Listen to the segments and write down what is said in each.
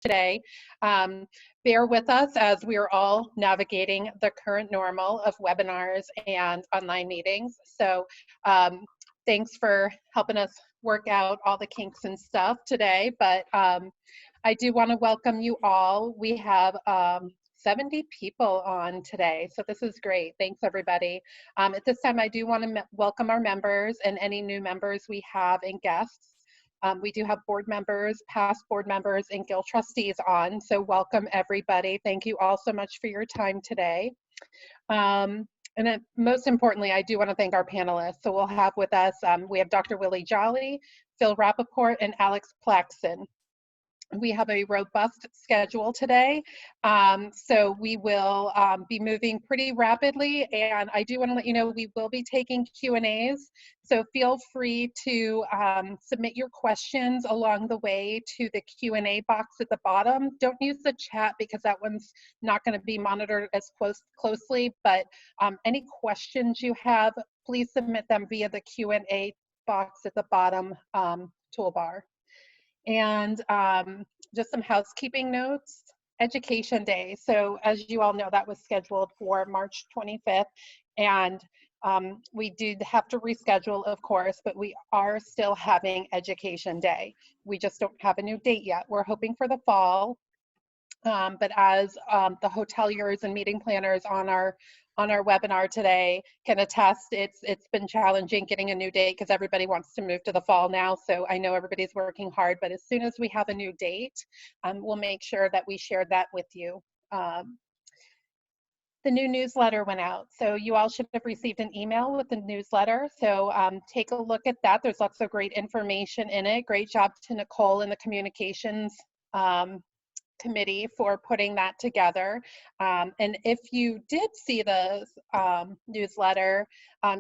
today. Bear with us as we are all navigating the current normal of webinars and online meetings. So thanks for helping us work out all the kinks and stuff today. But I do want to welcome you all. We have 70 people on today, so this is great. Thanks, everybody. At this time, I do want to welcome our members and any new members we have and guests. We do have board members, past board members, and guild trustees on, so welcome, everybody. Thank you all so much for your time today. And then most importantly, I do want to thank our panelists. So we'll have with us, we have Dr. Willie Jolley, Phil Rappaport, and Alex Plaxen. We have a robust schedule today, so we will be moving pretty rapidly, and I do want to let you know we will be taking Q&As, so feel free to submit your questions along the way to the Q&A box at the bottom. Don't use the chat because that one's not going to be monitored as closely, but any questions you have, please submit them via the Q&A box at the bottom toolbar. And just some housekeeping notes. Education Day. So as you all know, that was scheduled for March 25th. And we did have to reschedule, of course, but we are still having Education Day. We just don't have a new date yet. We're hoping for the fall. But as the hoteliers and meeting planners on our webinar today can attest, it's been challenging getting a new date because everybody wants to move to the fall now. So I know everybody's working hard, but as soon as we have a new date, we'll make sure that we share that with you. The new newsletter went out, so you all should have received an email with the newsletter. So take a look at that. There's lots of great information in it. Great job to Nicole and the communications committee for putting that together. And if you did see the newsletter,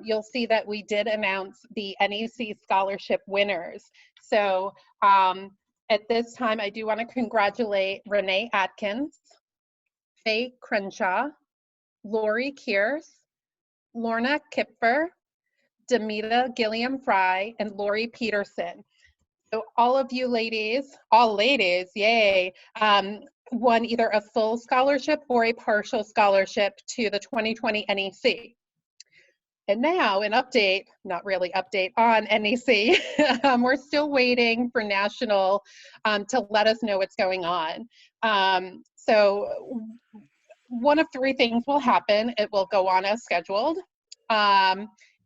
you'll see that we did announce the NEC scholarship winners. So at this time, I do want to congratulate Renee Atkins, Faye Crenshaw, Lori Kearse, Lorna Kipfer, Demita Gilliam Fry, and Lori Peterson. So all of you ladies, all ladies, yay, won either a full scholarship or a partial scholarship to the 2020 NEC. And now an update, not really update on NEC, we're still waiting for national to let us know what's going on. So one of three things will happen. It will go on as scheduled.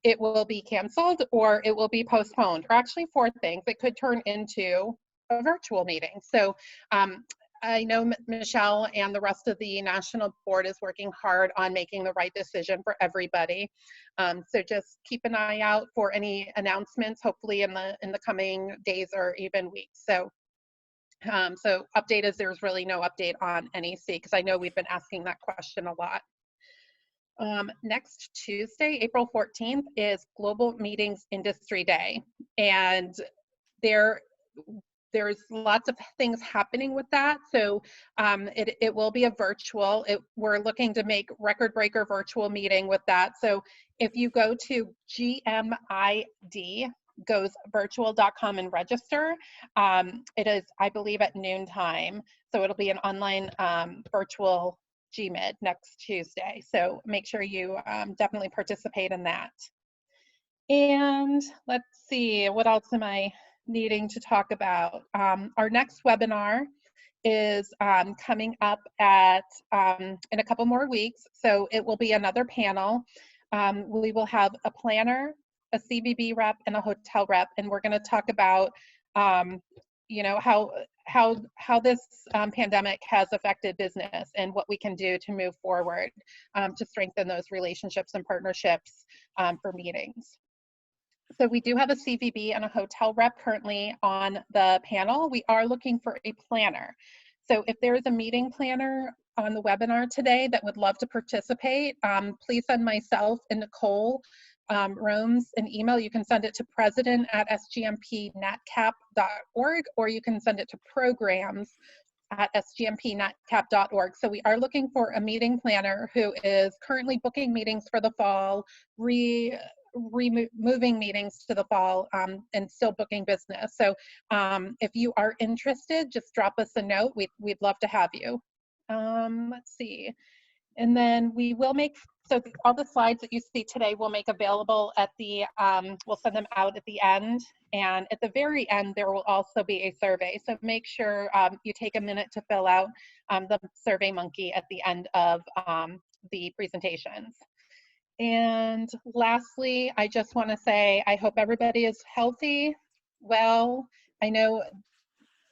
It will be canceled, or it will be postponed, or actually four things. It could turn into a virtual meeting. So I know Michelle and the rest of the national board is working hard on making the right decision for everybody. So just keep an eye out for any announcements, hopefully in the coming days or even weeks. So update is there's really no update on NEC, because I know we've been asking that question a lot. Next Tuesday, April 14th, is Global Meetings Industry Day, and there's lots of things happening with that. So it will be a virtual. We're looking to make record-breaker virtual meeting with that. So if you go to gmidgoesvirtual.com and register, it is, I believe, at noon time. So it'll be an online virtual GMID next Tuesday. So make sure you definitely participate in that. And let's see, what else am I needing to talk about? Our next webinar is coming up at in a couple more weeks. So it will be another panel. We will have a planner, a CVB rep, and a hotel rep, and we're going to talk about you know, how this pandemic has affected business and what we can do to move forward to strengthen those relationships and partnerships for meetings. So we do have a CVB and a hotel rep currently on the panel. We are looking for a planner. So if there is a meeting planner on the webinar today that would love to participate, please send myself and Nicole Rome's an email. You can send it to president@sgmpnatcap.org, or you can send it to programs@sgmpnatcap.org. So we are looking for a meeting planner who is currently booking meetings for the fall, moving meetings to the fall and still booking business. So if you are interested, just drop us a note. We'd love to have you. Let's see. And then we will make, so all the slides that you see today we'll make available at the, we'll send them out at the end. And at the very end, there will also be a survey. So make sure you take a minute to fill out the Survey Monkey at the end of the presentations. And lastly, I just want to say, I hope everybody is healthy, well. I know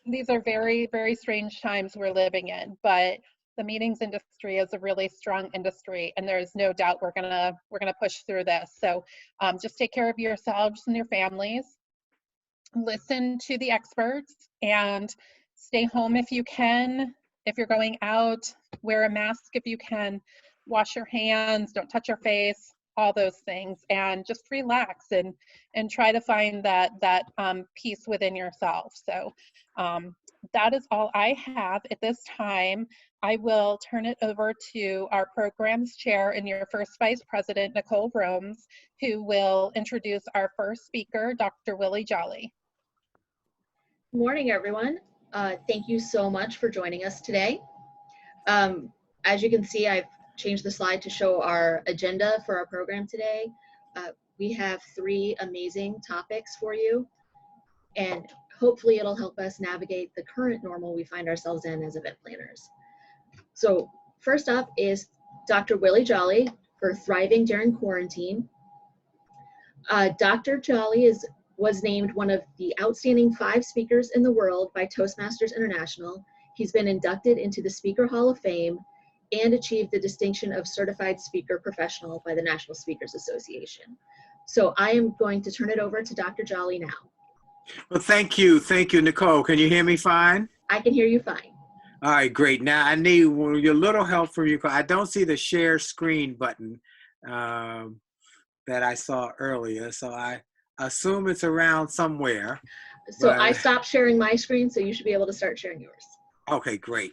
these are very, very strange times we're living in, but the meetings industry is a really strong industry, and there's no doubt we're gonna push through this. So just take care of yourselves and your families. Listen to the experts and stay home if you can. If you're going out, wear a mask if you can. Wash your hands, don't touch your face, all those things, and just relax and try to find that peace within yourself. So that is all I have at this time. I will turn it over to our programs chair and your first vice president, Nicole Romes, who will introduce our first speaker, Dr. Willie Jolley. Good morning, everyone. Thank you so much for joining us today. As you can see, I've changed the slide to show our agenda for our program today. We have 3 amazing topics for you, and hopefully it'll help us navigate the current normal we find ourselves in as event planners. So first up is Dr. Willie Jolley for Thriving During Quarantine. Dr. Jolley was named one of the outstanding 5 speakers in the world by Toastmasters International. He's been inducted into the Speaker Hall of Fame and achieved the distinction of Certified Speaker Professional by the National Speakers Association. So I am going to turn it over to Dr. Jolley now. Well, thank you, Nicole. Can you hear me fine? I can hear you fine. All right, great. Now I need your little help from you. I don't see the share screen button that I saw earlier, so I assume it's around somewhere. So I stopped sharing my screen, so you should be able to start sharing yours. Okay, great.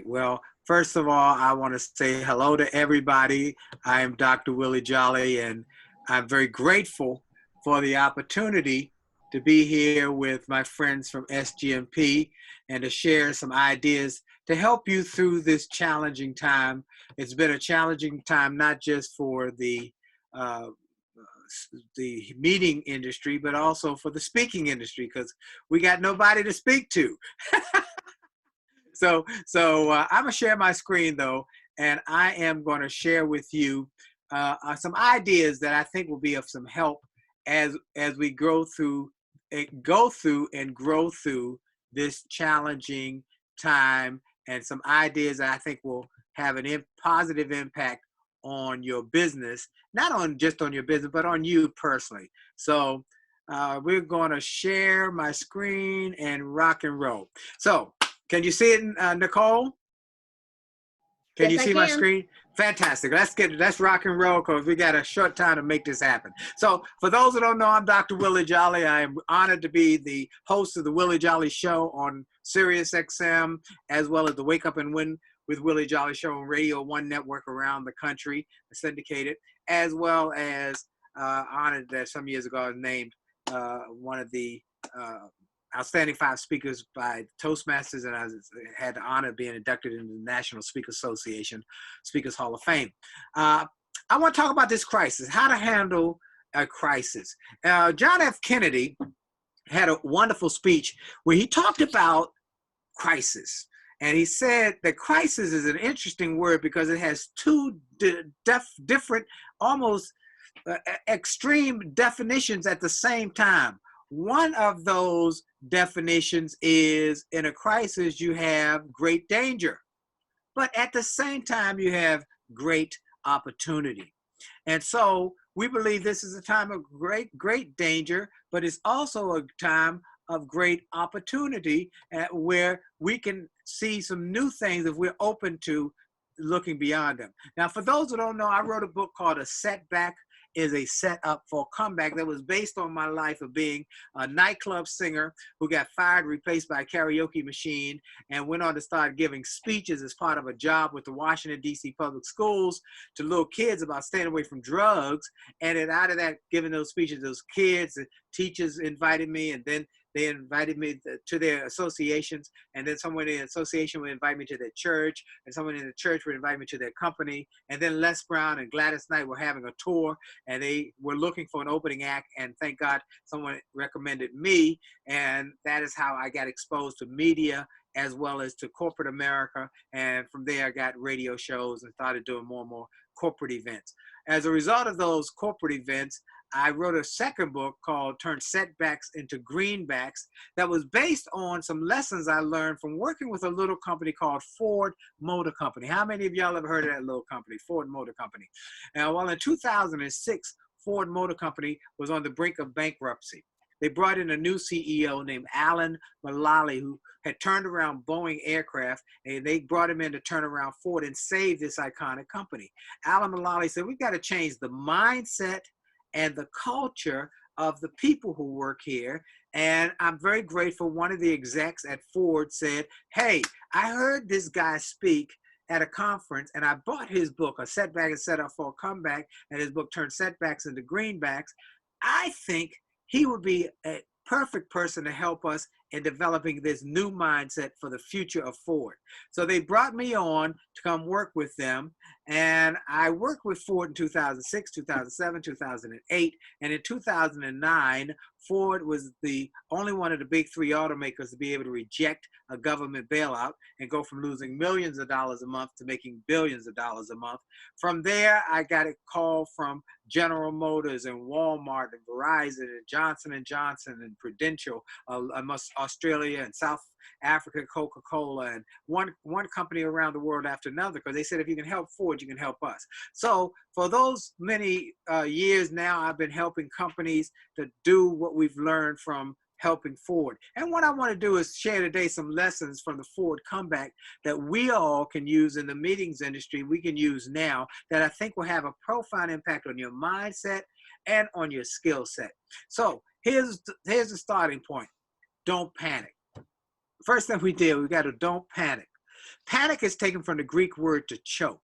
Well, first of all, I want to say hello to everybody. I am Dr. Willie Jolley, and I'm very grateful for the opportunity to be here with my friends from SGMP and to share some ideas to help you through this challenging time. It's been a challenging time, not just for the meeting industry, but also for the speaking industry, because we got nobody to speak to. So I'm gonna share my screen though, and I am gonna share with you some ideas that I think will be of some help as we go through and grow through this challenging time, and some ideas that I think will have a positive impact on your business, not just on your business, but on you personally. So we're gonna share my screen and rock and roll. So can you see it, Nicole? Can you see my screen? Fantastic. Let's rock and roll, because we got a short time to make this happen. So for those who don't know, I'm Dr. Willie Jolley. I am honored to be the host of the Willie Jolley Show on Sirius XM, as well as the Wake Up and Win with Willie Jolley Show on Radio 1 network around the country, syndicated, as well as honored that some years ago I was named one of the outstanding 5 speakers by Toastmasters, and I had the honor of being inducted into the National Speakers Association Speakers Hall of Fame. I want to talk about this crisis, how to handle a crisis. John F. Kennedy had a wonderful speech where he talked about crisis. And he said that crisis is an interesting word because it has 2 different, almost extreme definitions at the same time. One of those definitions is, in a crisis, you have great danger, but at the same time, you have great opportunity. And so we believe this is a time of great danger, but it's also a time of great opportunity where we can see some new things if we're open to looking beyond them. Now, for those who don't know, I wrote a book called A Setback is a setup for a comeback that was based on my life of being a nightclub singer who got fired, replaced by a karaoke machine, and went on to start giving speeches as part of a job with the Washington, D.C. public schools to little kids about staying away from drugs. And then out of that, giving those speeches, those kids, the teachers invited me, and then they invited me to their associations, and then someone in the association would invite me to their church, and someone in the church would invite me to their company. And then Les Brown and Gladys Knight were having a tour, and they were looking for an opening act, and thank God someone recommended me, and that is how I got exposed to media as well as to corporate America. And from there, I got radio shows and started doing more and more corporate events. As a result of those corporate events, I wrote a second book called Turn Setbacks into Greenbacks that was based on some lessons I learned from working with a little company called Ford Motor Company. How many of y'all have heard of that little company, Ford Motor Company? Now, well, in 2006, Ford Motor Company was on the brink of bankruptcy. They brought in a new CEO named Alan Mulally, who had turned around Boeing aircraft, and they brought him in to turn around Ford and save this iconic company. Alan Mulally said, we've got to change the mindset and the culture of the people who work here. And I'm very grateful. One of the execs at Ford said, hey, I heard this guy speak at a conference, and I bought his book, A Setback is Set Up for a Comeback, and his book, Turn Setbacks into Greenbacks. I think he would be a perfect person to help us in developing this new mindset for the future of Ford. So they brought me on to come work with them, and I worked with Ford in 2006, 2007, 2008, and in 2009, Ford was the only one of the big three automakers to be able to reject a government bailout and go from losing millions of dollars a month to making billions of dollars a month. From there, I got a call from General Motors and Walmart and Verizon and Johnson & Johnson and Prudential, Australia and South Africa, Coca-Cola, and one company around the world after another, because they said, if you can help Ford, you can help us. So for those many years now, I've been helping companies to do what we've learned from helping Ford. And what I want to do is share today some lessons from the Ford comeback that we all can use in the meetings industry, we can use now, that I think will have a profound impact on your mindset and on your skill set. So here's the starting point. Don't panic. First thing we did, we got to don't panic. Panic is taken from the Greek word to choke.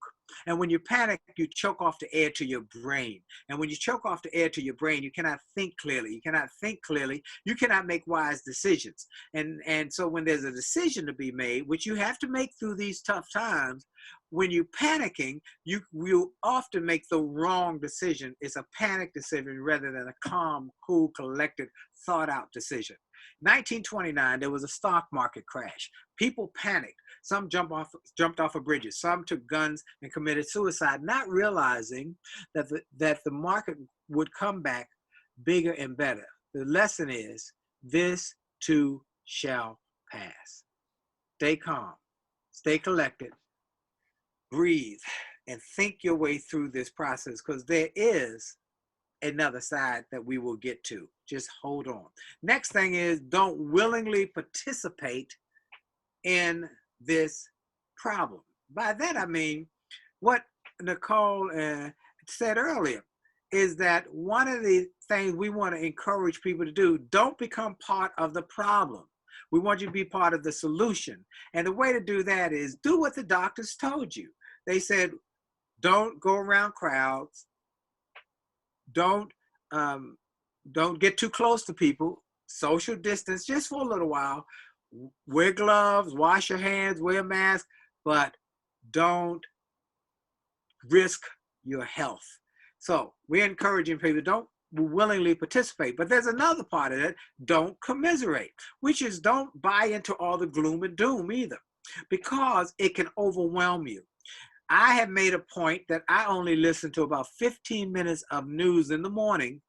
And when you panic, you choke off the air to your brain. And when you choke off the air to your brain, you cannot think clearly. You cannot think clearly. You cannot make wise decisions. And so when there's a decision to be made, which you have to make through these tough times, when you're panicking, you will often make the wrong decision. It's a panic decision rather than a calm, cool, collected, thought out decision. 1929, there was a stock market crash. People panicked. Some jumped off of bridges. Some took guns and committed suicide, not realizing that the market would come back bigger and better. The lesson is, this too shall pass. Stay calm, stay collected, breathe, and think your way through this process, because there is another side that we will get to. Just hold on. Next thing is, don't willingly participate in this problem. By that I mean what Nicole said earlier, is that one of the things we want to encourage people to do, don't become part of the problem. We want you to be part of the solution. And the way to do that is do what the doctors told you. They said, don't go around crowds. Don't get too close to people. Social distance just for a little while. Wear gloves, wash your hands, wear a mask, but don't risk your health. So we're encouraging people, don't willingly participate. But there's another part of it, don't commiserate, which is don't buy into all the gloom and doom either, because it can overwhelm you. I have made a point that I only listen to about 15 minutes of news in the morning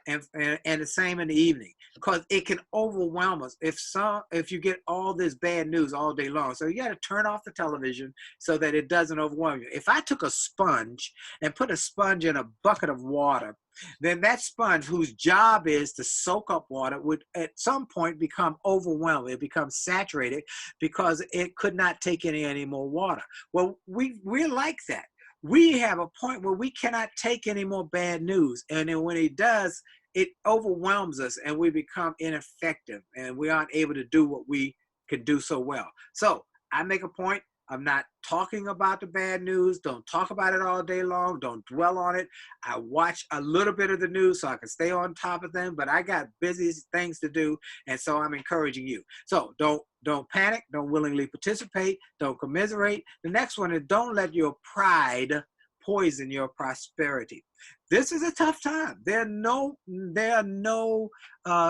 and the same in the evening, because it can overwhelm us if you get all this bad news all day long. So you got to turn off the television so that it doesn't overwhelm you. If I took a sponge and put a sponge in a bucket of water, then that sponge, whose job is to soak up water, would at some point become overwhelmed. It becomes saturated because it could not take any more water. Well, we're like that. we have a point where we cannot take any more bad news. And then when it does, it overwhelms us and we become ineffective and we aren't able to do what we could do so well. So I make a point of not talking about the bad news. Don't talk about it all day long. Don't dwell on it. I watch a little bit of the news so I can stay on top of them, but I got busy things to do. And so I'm encouraging you. So don't panic. Don't willingly participate. Don't commiserate. The next one is don't let your pride poison your prosperity. This is a tough time. There are no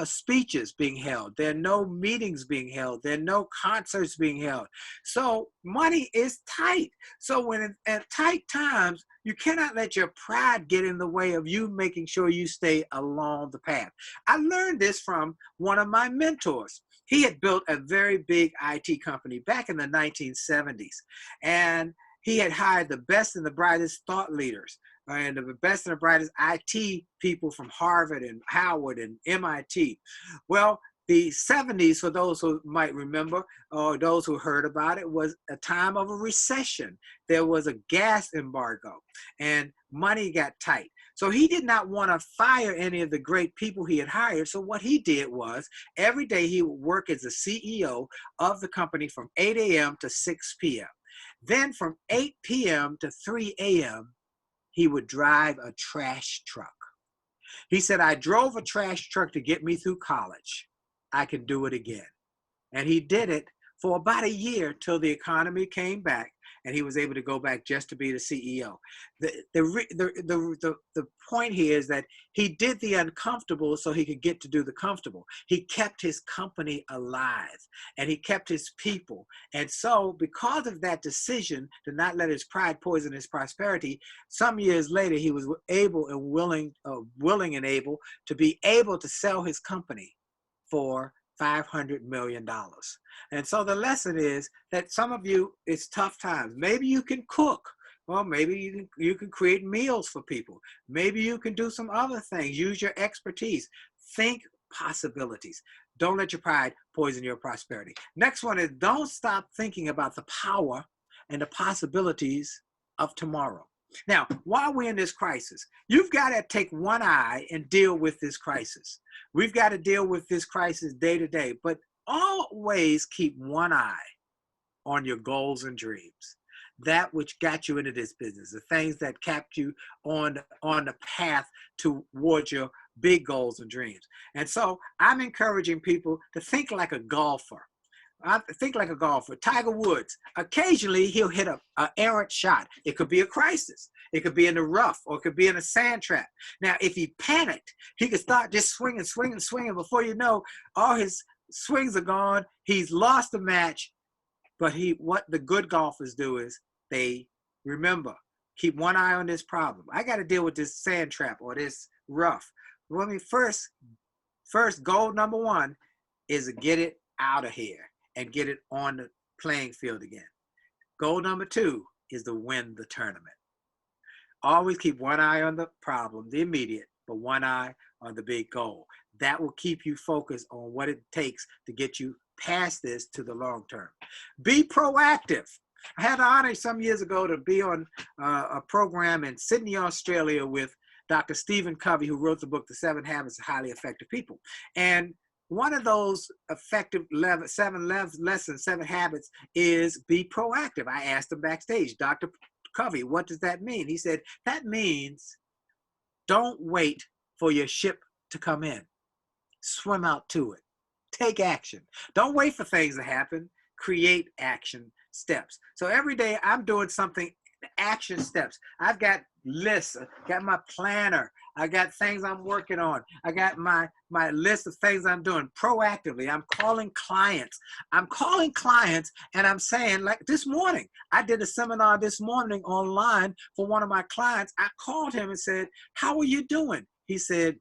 speeches being held. There are no meetings being held. There are no concerts being held. So money is tight. So when at tight times, you cannot let your pride get in the way of you making sure you stay along the path. I learned this from one of my mentors. He had built a very big IT company back in the 1970s. And he had hired the best and the brightest thought leaders and the best and the brightest IT people from Harvard and Howard and MIT. Well, the 70s, for those who might remember, or those who heard about it, was a time of a recession. There was a gas embargo and money got tight. So he did not want to fire any of the great people he had hired. So what he did was every day he would work as the CEO of the company from 8 a.m. to 6 p.m. Then from 8 p.m. to 3 a.m., he would drive a trash truck. He said, I drove a trash truck to get me through college. I can do it again. And he did it for about a year till the economy came back and he was able to go back just to be the CEO. The point here is that he did the uncomfortable so he could get to do the comfortable. He kept his company alive and he kept his people. And so because of that decision to not let his pride poison his prosperity, some years later, he was able and willing and able to be able to sell his company for $500 million. And so the lesson is that some of you, it's tough times. Maybe you can cook. Well, maybe you can create meals for people. Maybe you can do some other things. Use your expertise. Think possibilities. Don't let your pride poison your prosperity. Next one is don't stop thinking about the power and the possibilities of tomorrow. Now, while we're in this crisis, you've got to take one eye and deal with this crisis. We've got to deal with this crisis day to day, but always keep one eye on your goals and dreams. That which got you into this business, the things that kept you on the path towards your big goals and dreams. And so I'm encouraging people to think like a golfer. I think like a golfer. Tiger Woods, occasionally he'll hit an errant shot. It could be a crisis. It could be in the rough or it could be in a sand trap. Now, if he panicked, he could start just swinging. Before you know, all his swings are gone. He's lost the match. But what the good golfers do is they remember, keep one eye on this problem. I got to deal with this sand trap or this rough. Well, first goal number one is to get it out of here and get it on the playing field again. Goal number two is to win the tournament. Always keep one eye on the problem, the immediate, but one eye on the big goal. That will keep you focused on what it takes to get you past this to the long term. Be proactive. I had the honor some years ago to be on a program in Sydney, Australia with Dr. Stephen Covey, who wrote the book, The 7 Habits of Highly Effective People. And one of those effective 7 habits is be proactive. I asked him backstage, Dr. Covey, what does that mean? He said, that means don't wait for your ship to come in. Swim out to it. Take action. Don't wait for things to happen. Create action steps. So every day I'm doing something, action steps. I've got lists, got my planner. I got things I'm working on. I got my list of things I'm doing proactively. I'm calling clients. And I'm saying, like this morning, I did a seminar this morning online for one of my clients. I called him and said, how are you doing? He said,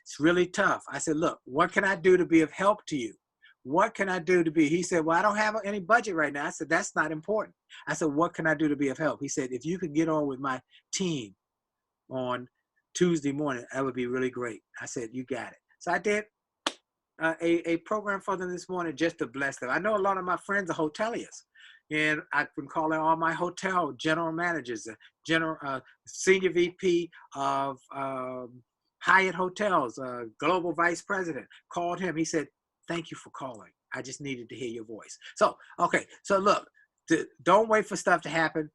it's really tough. I said, look, what can I do to be of help to you? What can I do to be? He said, well, I don't have any budget right now. I said, that's not important. I said, what can I do to be of help? He said, if you could get on with my team on Tuesday morning, that would be really great. I said, you got it. So I did a program for them this morning just to bless them. I know a lot of my friends are hoteliers. and I've been calling all my hotel general managers, senior VP of Hyatt Hotels, global vice president, called him. He said, thank you for calling. I just needed to hear your voice. So, okay, so look, don't wait for stuff to happen.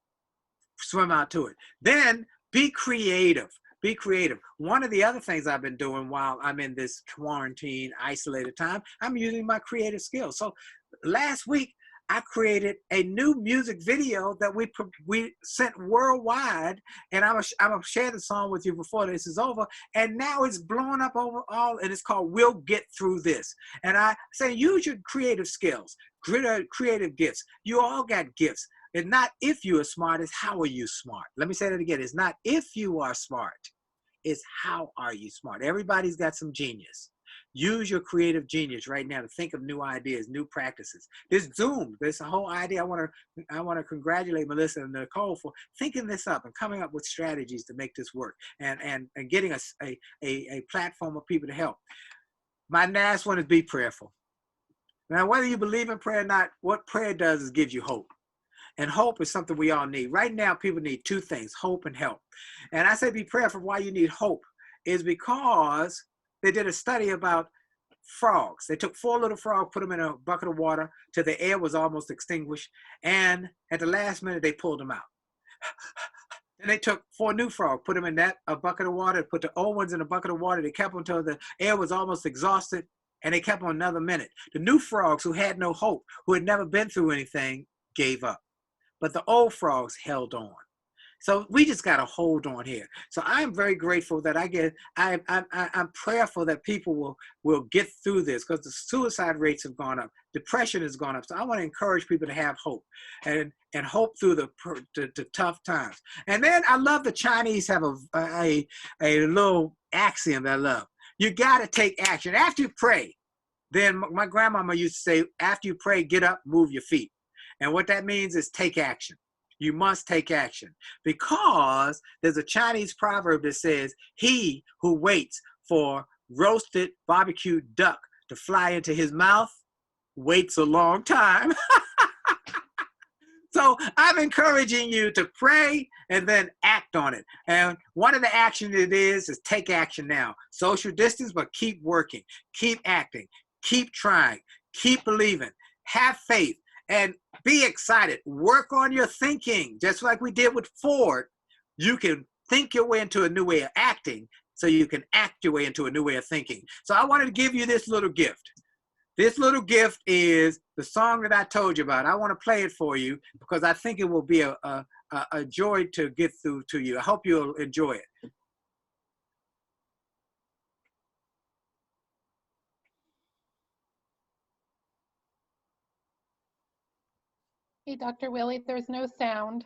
Swim out to it. Then be creative. Be creative. One of the other things I've been doing while I'm in this quarantine, isolated time, I'm using my creative skills. So last week, I created a new music video that we sent worldwide, and I'm gonna share the song with you before this is over. And now it's blowing up over all, and it's called "We'll Get Through This." And I say, use your creative skills, creative gifts. You all got gifts. It's not if you are smart; it's how are you smart. Let me say that again. It's not if you are smart; it's how are you smart. Everybody's got some genius. Use your creative genius right now to think of new ideas, new practices. This Zoom, this whole idea, I want to congratulate Melissa and Nicole for thinking this up and coming up with strategies to make this work and getting us a platform of people to help. My last one is be prayerful. Now, whether you believe in prayer or not, what prayer does is gives you hope. And hope is something we all need. Right now, people need two things, hope and help. And I say be prayerful. Why you need hope is because they did a study about frogs. They took 4 little frogs, put them in a bucket of water till the air was almost extinguished. And at the last minute, they pulled them out. Then they took 4 new frogs, put them in a bucket of water, put the old ones in a bucket of water. They kept them until the air was almost exhausted, and they kept them another minute. The new frogs who had no hope, who had never been through anything, gave up. But the old frogs held on. So we just got to hold on here. So I'm very grateful that I'm prayerful that people will get through this, because the suicide rates have gone up. Depression has gone up. So I want to encourage people to have hope and hope through the tough times. And then I love the Chinese have a little axiom that I love. You got to take action. After you pray, then my grandmama used to say, after you pray, get up, move your feet. And what that means is take action. You must take action, because there's a Chinese proverb that says, he who waits for roasted barbecued duck to fly into his mouth waits a long time. So I'm encouraging you to pray and then act on it. And one of the actions it is take action now. Social distance, but keep working, keep acting, keep trying, keep believing, have faith. And be excited. Work on your thinking. Just like we did with Ford, you can think your way into a new way of acting, so you can act your way into a new way of thinking. So I wanted to give you this little gift. This little gift is the song that I told you about. I want to play it for you because I think it will be a joy to get through to you. I hope you'll enjoy it. Hey, Dr. Willie, there's no sound.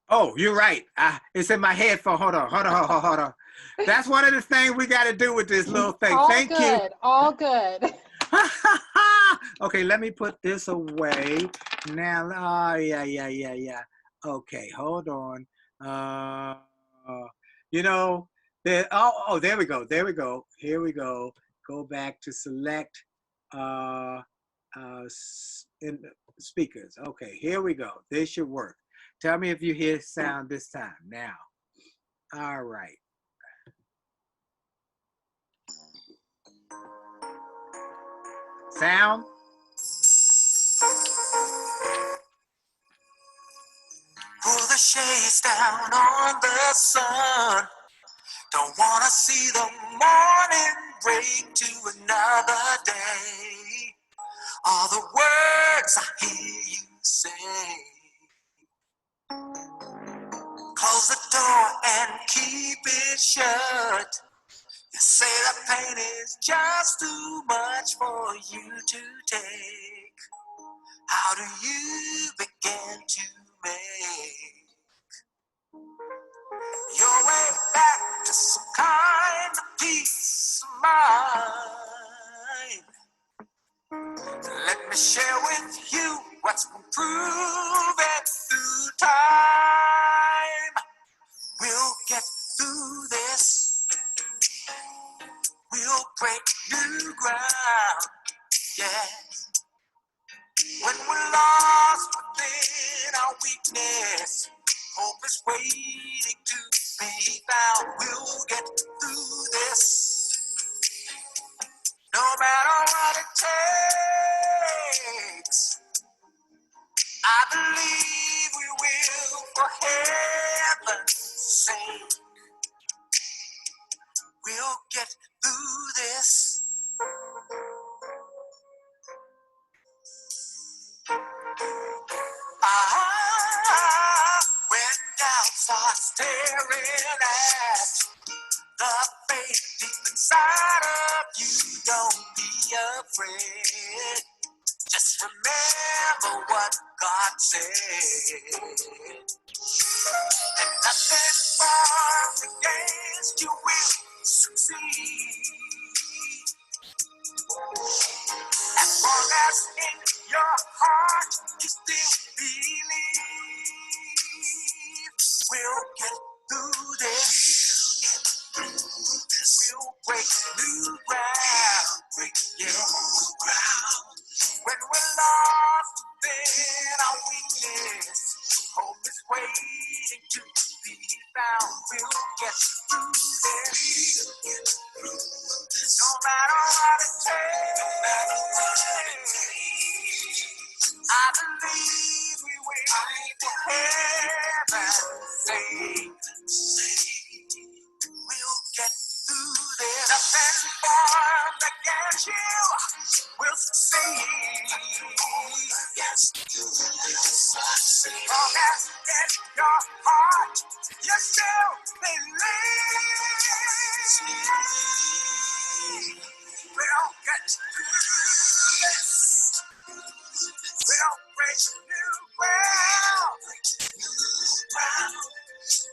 Oh, you're right. It's in my headphone. Hold on. That's one of the things we got to do with this little thing. Thank you. All good. Okay, let me put this away. Now, yeah. Okay, hold on. There we go. Here we go. Go back to select in speakers. Okay, here we go. This should work. Tell me if you hear sound this time. Now. All right. Sound. Pull the shades down on the sun. Don't wanna see the morning break to another day. All the words I hear you say. Close the door and keep it shut. You say the pain is just too much for you to take. How do you begin to make your way back to some kind of peace of mind? Let me share with you what's been proven through time. We'll get through this. We'll break new ground. Yeah. When we're lost within our weakness, hope is waiting to be found. We'll get through this, no matter what it takes. I believe we will, for heaven's sake. We'll get through this. When doubts are staring at the faith deep inside of you, don't be afraid. Just remember what God said. And nothing formed against you will succeed. As long as in your heart you still believe, we'll get through this. We'll break new ground. When we're lost in our weakness, hope is waiting to be found. We'll get through this, no matter what it takes. I believe we will. Heaven's sake. We'll get through this. Nothing formed against you will succeed. Yes, long as in your heart you still believe, we'll get through this. We'll break new ground.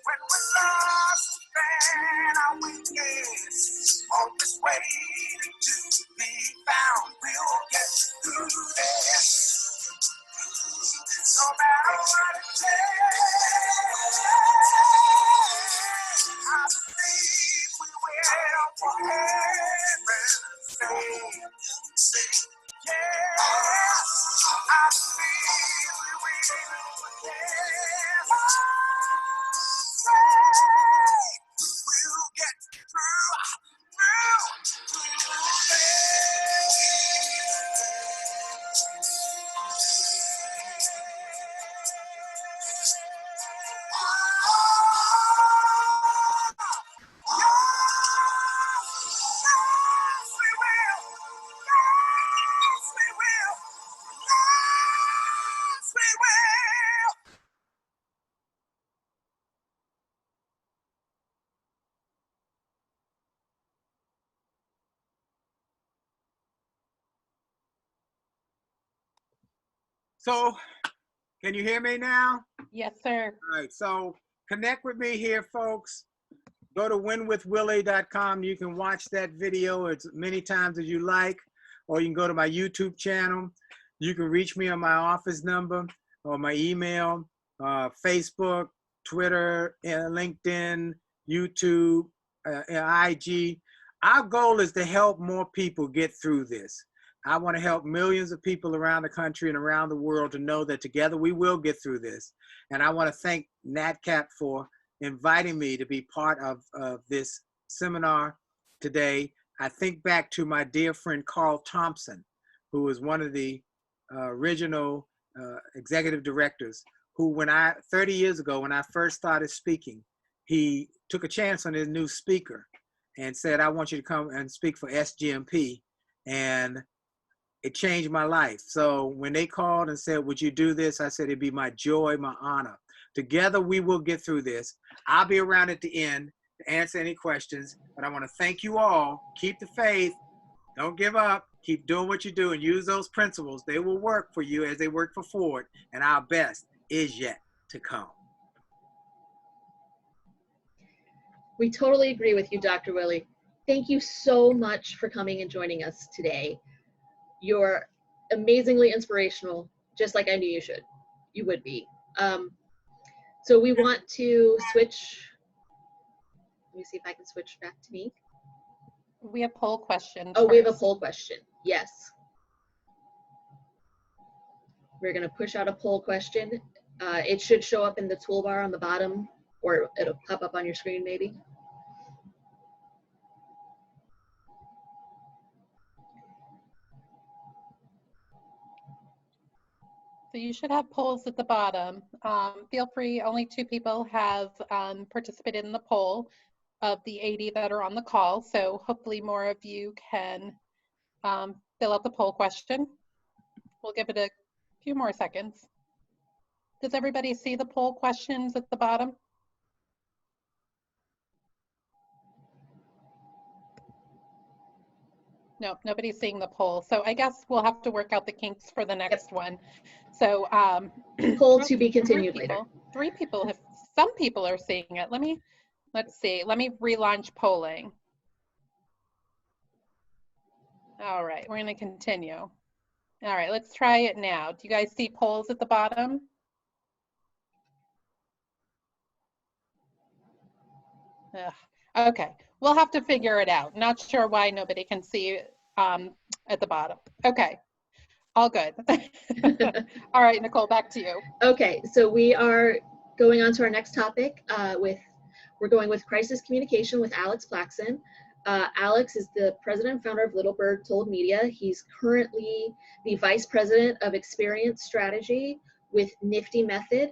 When we're lost in our weakness, hope is waiting to be found. We'll get through this, no matter what it takes. I believe we will, for heaven's sake. Yes, I believe we will, for heaven's sake. We'll get through So, can you hear me now? Yes, sir. All right, so connect with me here, folks. Go to winwithwillie.com. You can watch that video as many times as you like, or you can go to my YouTube channel. You can reach me on my office number or my email, Facebook, Twitter, LinkedIn, YouTube, IG. Our goal is to help more people get through this. I want to help millions of people around the country and around the world to know that together we will get through this. And I want to thank NatCap for inviting me to be part of this seminar today. I think back to my dear friend Carl Thompson, who was one of the original executive directors, who 30 years ago, when I first started speaking, he took a chance on his new speaker and said, I want you to come and speak for SGMP. And it changed my life. So when they called and said, would you do this? I said, it'd be my joy, my honor. Together, we will get through this. I'll be around at the end to answer any questions, but I want to thank you all. Keep the faith. Don't give up. Keep doing what you do and use those principles. They will work for you as they work for Ford, and our best is yet to come. We totally agree with you, Dr. Willie. Thank you so much for coming and joining us today. You're amazingly inspirational, just like I knew you would be. So we want to switch. Let me see if I can switch back to me. We have poll questions. Oh, we have a first. poll question. Yes. We're going to push out a poll question. It should show up in the toolbar on the bottom, or it'll pop up on your screen maybe. So you should have polls at the bottom. Feel free, only 2 people have participated in the poll of the 80 that are on the call. So hopefully more of you can fill out the poll question. We'll give it a few more seconds. Does everybody see the poll questions at the bottom? No, nobody's seeing the poll. So I guess we'll have to work out the kinks for the next one. So Poll to be continued later. 3 people have, some people are seeing it. Let's see, let me relaunch polling. All right, we're gonna continue. All right, let's try it now. Do you guys see polls at the bottom? Ugh. Okay, we'll have to figure it out. Not sure why nobody can see at the bottom. Okay, all good. All right, Nicole, back to you. Okay, so we are going on to our next topic we're going with crisis communication with Alex Plaxen. Alex is the president and founder of Little Bird Told Media. He's currently the vice president of experience strategy with Nifty Method.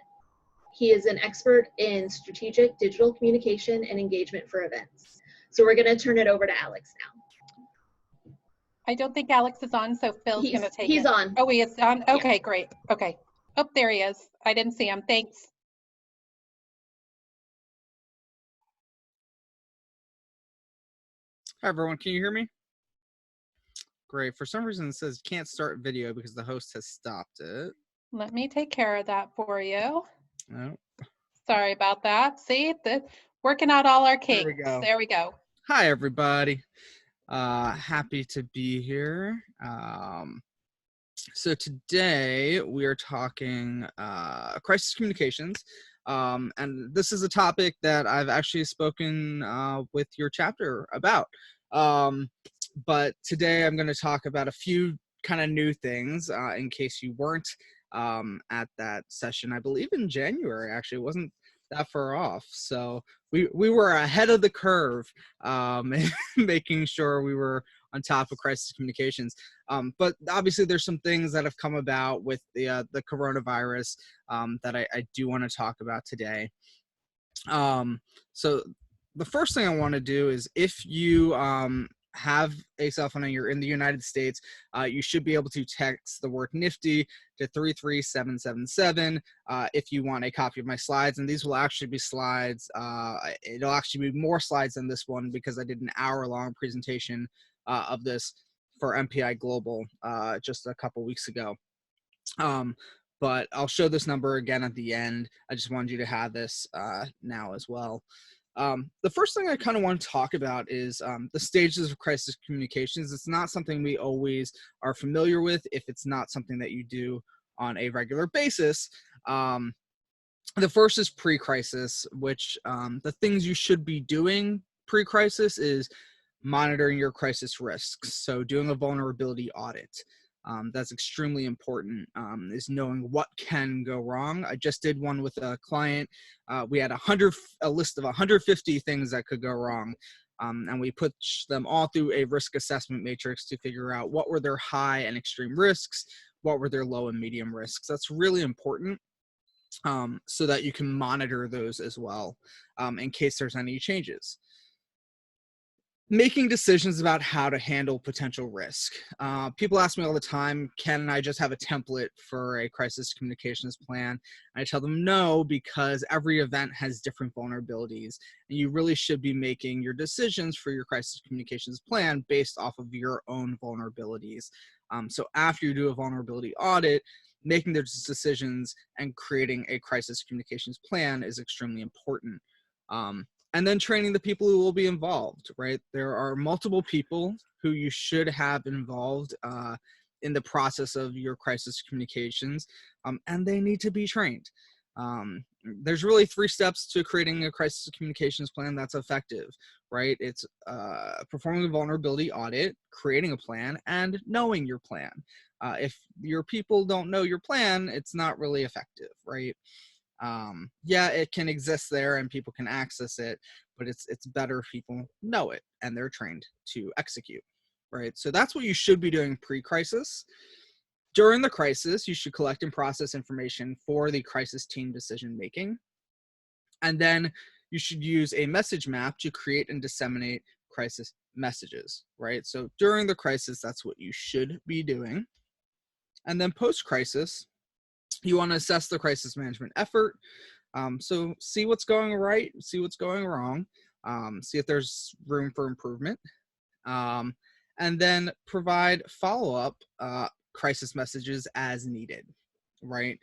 He is an expert in strategic digital communication and engagement for events. So we're going to turn it over to Alex now. I don't think Alex is on, so Phil's going to take it. He's on. Oh, he is on? Okay, Yeah. Great. Okay. Oh, there he is. I didn't see him. Thanks. Hi everyone, can you hear me? Great. For some reason it says can't start video because the host has stopped it. Let me take care of that for you. No. Sorry about that. See, working out all our kinks. There we go. There we go. Hi everybody. Happy to be here. So today we are talking crisis communications. And this is a topic that I've actually spoken with your chapter about. But today I'm going to talk about a few kind of new things in case you weren't at that session. I believe in January, actually. It wasn't that far off. So we were ahead of the curve making sure we were on top of crisis communications. But obviously there's some things that have come about with the coronavirus that I do want to talk about today. So the first thing I want to do is if you have a cell phone and you're in the United States, you should be able to text the word Nifty to 33777 if you want a copy of my slides. And these will actually be slides. It'll actually be more slides than this one because I did an hour-long presentation of this for MPI Global just a couple weeks ago. But I'll show this number again at the end. I just wanted you to have this now as well. The first thing I kind of want to talk about is the stages of crisis communications. It's not something we always are familiar with if it's not something that you do on a regular basis. The first is pre-crisis, which the things you should be doing pre-crisis is monitoring your crisis risks. So doing a vulnerability audit. That's extremely important, is knowing what can go wrong. I just did one with a client. We had a list of 150 things that could go wrong. And we put them all through a risk assessment matrix to figure out what were their high and extreme risks, what were their low and medium risks. That's really important so that you can monitor those as well in case there's any changes. Making decisions about how to handle potential risk. People ask me all the time, can I just have a template for a crisis communications plan? And I tell them no, because every event has different vulnerabilities. And you really should be making your decisions for your crisis communications plan based off of your own vulnerabilities. So after you do a vulnerability audit, making those decisions and creating a crisis communications plan is extremely important. And then training the people who will be involved, right? There are multiple people who you should have involved in the process of your crisis communications, and they need to be trained. There's really 3 steps to creating a crisis communications plan that's effective, right? It's performing a vulnerability audit, creating a plan, and knowing your plan. If your people don't know your plan, it's not really effective, right? Yeah, it can exist there and people can access it, but it's better if people know it and they're trained to execute, right? So that's what you should be doing pre-crisis. During the crisis, you should collect and process information for the crisis team decision making. And then you should use a message map to create and disseminate crisis messages, right? So during the crisis, that's what you should be doing. And then post-crisis, you want to assess the crisis management effort. So see what's going right, see what's going wrong, see if there's room for improvement, and then provide follow-up crisis messages as needed, right?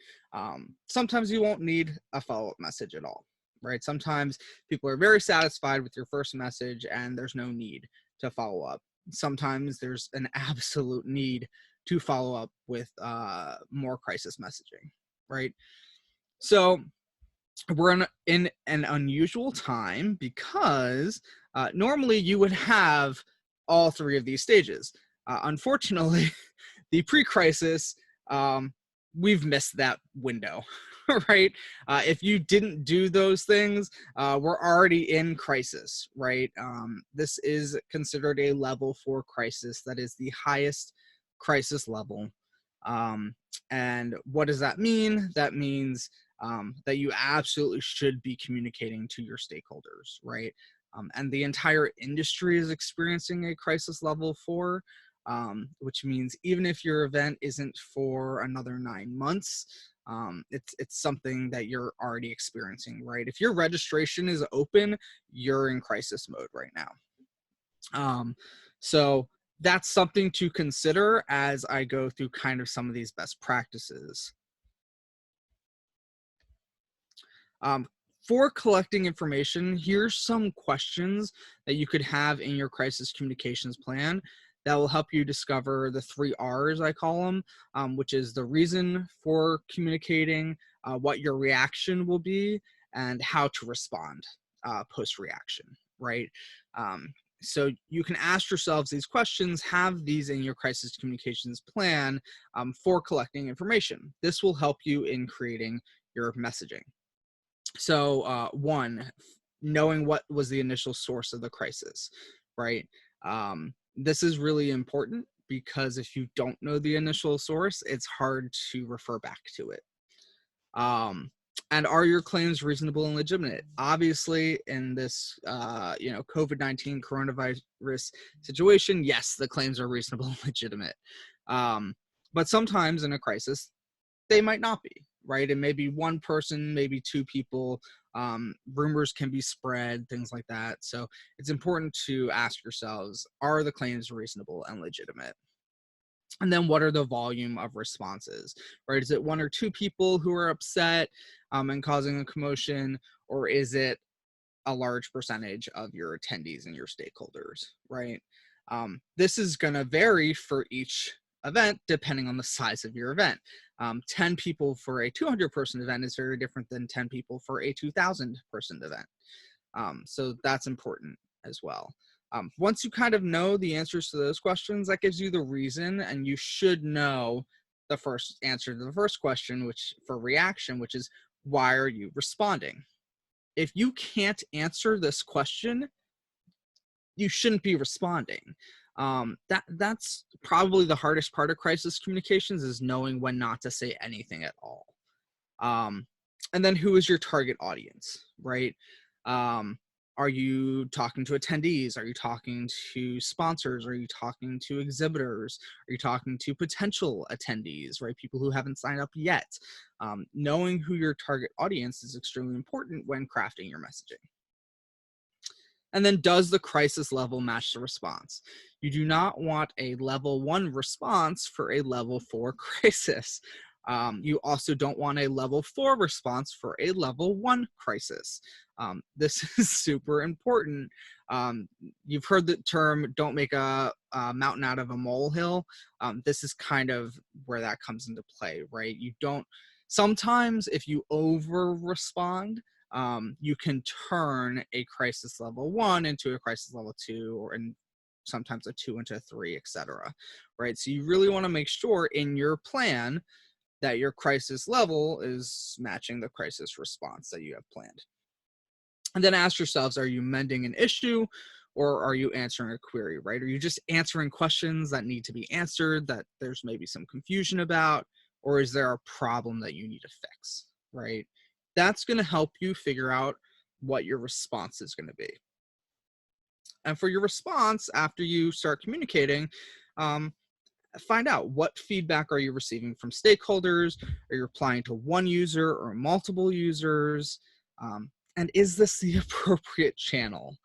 Sometimes you won't need a follow-up message at all, right? Sometimes people are very satisfied with your first message and there's no need to follow up. Sometimes there's an absolute need to follow up with more crisis messaging, right? So we're in an unusual time because normally you would have all 3 of these stages. Unfortunately, the pre-crisis, we've missed that window, right? If you didn't do those things, we're already in crisis, right? This is considered a level 4 crisis. That is the highest crisis level. And what does that mean? That means that you absolutely should be communicating to your stakeholders, right? And the entire industry is experiencing a crisis level 4, which means even if your event isn't for another 9 months, it's something that you're already experiencing, right? If your registration is open, you're in crisis mode right now. So that's something to consider as I go through kind of some of these best practices. For collecting information, here's some questions that you could have in your crisis communications plan that will help you discover the 3 R's, I call them, which is the reason for communicating, what your reaction will be, and how to respond post-reaction, right? So you can ask yourselves these questions, have these in your crisis communications plan for collecting information. This will help you in creating your messaging. So 1, knowing what was the initial source of the crisis, right? This is really important because if you don't know the initial source, it's hard to refer back to it. And are your claims reasonable and legitimate? Obviously, in this COVID-19 coronavirus situation, yes, the claims are reasonable and legitimate. But sometimes in a crisis, they might not be, right? It may be 1 person, maybe 2 people. Rumors can be spread, things like that. So it's important to ask yourselves, are the claims reasonable and legitimate? And then what are the volume of responses, right? Is it 1 or 2 people who are upset and causing a commotion, or is it a large percentage of your attendees and your stakeholders, right? This is going to vary for each event depending on the size of your event. 10 people for a 200-person event is very different than 10 people for a 2,000-person event. So that's important as well. Once you kind of know the answers to those questions, that gives you the reason, and you should know the first answer to the first question, which for reaction, which is, why are you responding? If you can't answer this question, you shouldn't be responding. That's probably the hardest part of crisis communications, is knowing when not to say anything at all. And then who is your target audience, right? Are you talking to attendees? Are you talking to sponsors? Are you talking to exhibitors? Are you talking to potential attendees, right? People who haven't signed up yet. Knowing who your target audience is extremely important when crafting your messaging. And then, does the crisis level match the response? You do not want a level 1 response for a level 4 crisis. You also don't want a level 4 response for a level 1 crisis. This is super important. You've heard the term, don't make a mountain out of a molehill. This is kind of where that comes into play, right? You don't Sometimes if you over respond, you can turn a crisis level 1 into a crisis level 2, or in sometimes a 2 into a 3, etc. Right? So you really want to make sure in your plan that your crisis level is matching the crisis response that you have planned. And then ask yourselves, are you mending an issue or are you answering a query, right? Are you just answering questions that need to be answered, that there's maybe some confusion about, or is there a problem that you need to fix, right? That's going to help you figure out what your response is going to be. And for your response, after you start communicating, find out what feedback are you receiving from stakeholders. Are you replying to one user or multiple users? And is this the appropriate channel,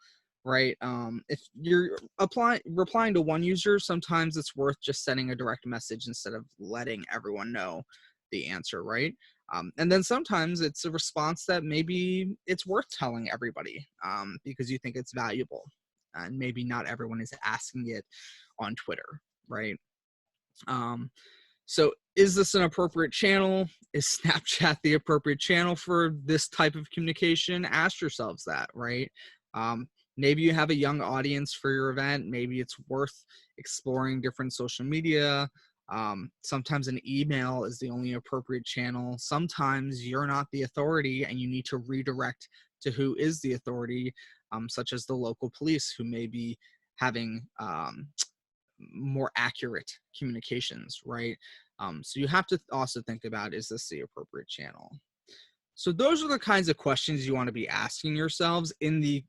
right? If you're replying to one user, sometimes it's worth just sending a direct message instead of letting everyone know the answer, right? And then sometimes it's a response that maybe it's worth telling everybody because you think it's valuable. And maybe not everyone is asking it on Twitter, right? So is this an appropriate channel? Is Snapchat the appropriate channel for this type of communication? Ask yourselves that, right? Maybe you have a young audience for your event. Maybe it's worth exploring different social media. Sometimes an email is the only appropriate channel. Sometimes you're not the authority and you need to redirect to who is the authority, such as the local police, who may be having more accurate communications, right? So you have to also think about, is this the appropriate channel? So those are the kinds of questions you want to be asking yourselves in the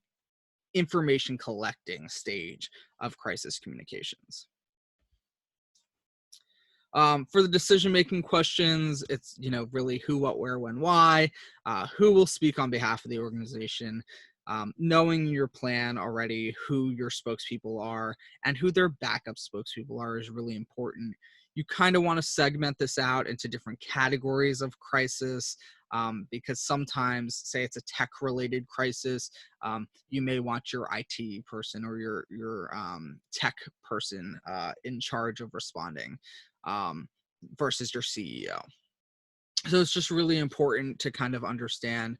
information collecting stage of crisis communications. For the decision-making questions, it's, really who, what, where, when, why, who will speak on behalf of the organization, knowing your plan already, who your spokespeople are, and who their backup spokespeople are is really important. You kind of want to segment this out into different categories of crisis, because sometimes, say it's a tech-related crisis, you may want your IT person or your tech person in charge of responding versus your CEO. So it's just really important to kind of understand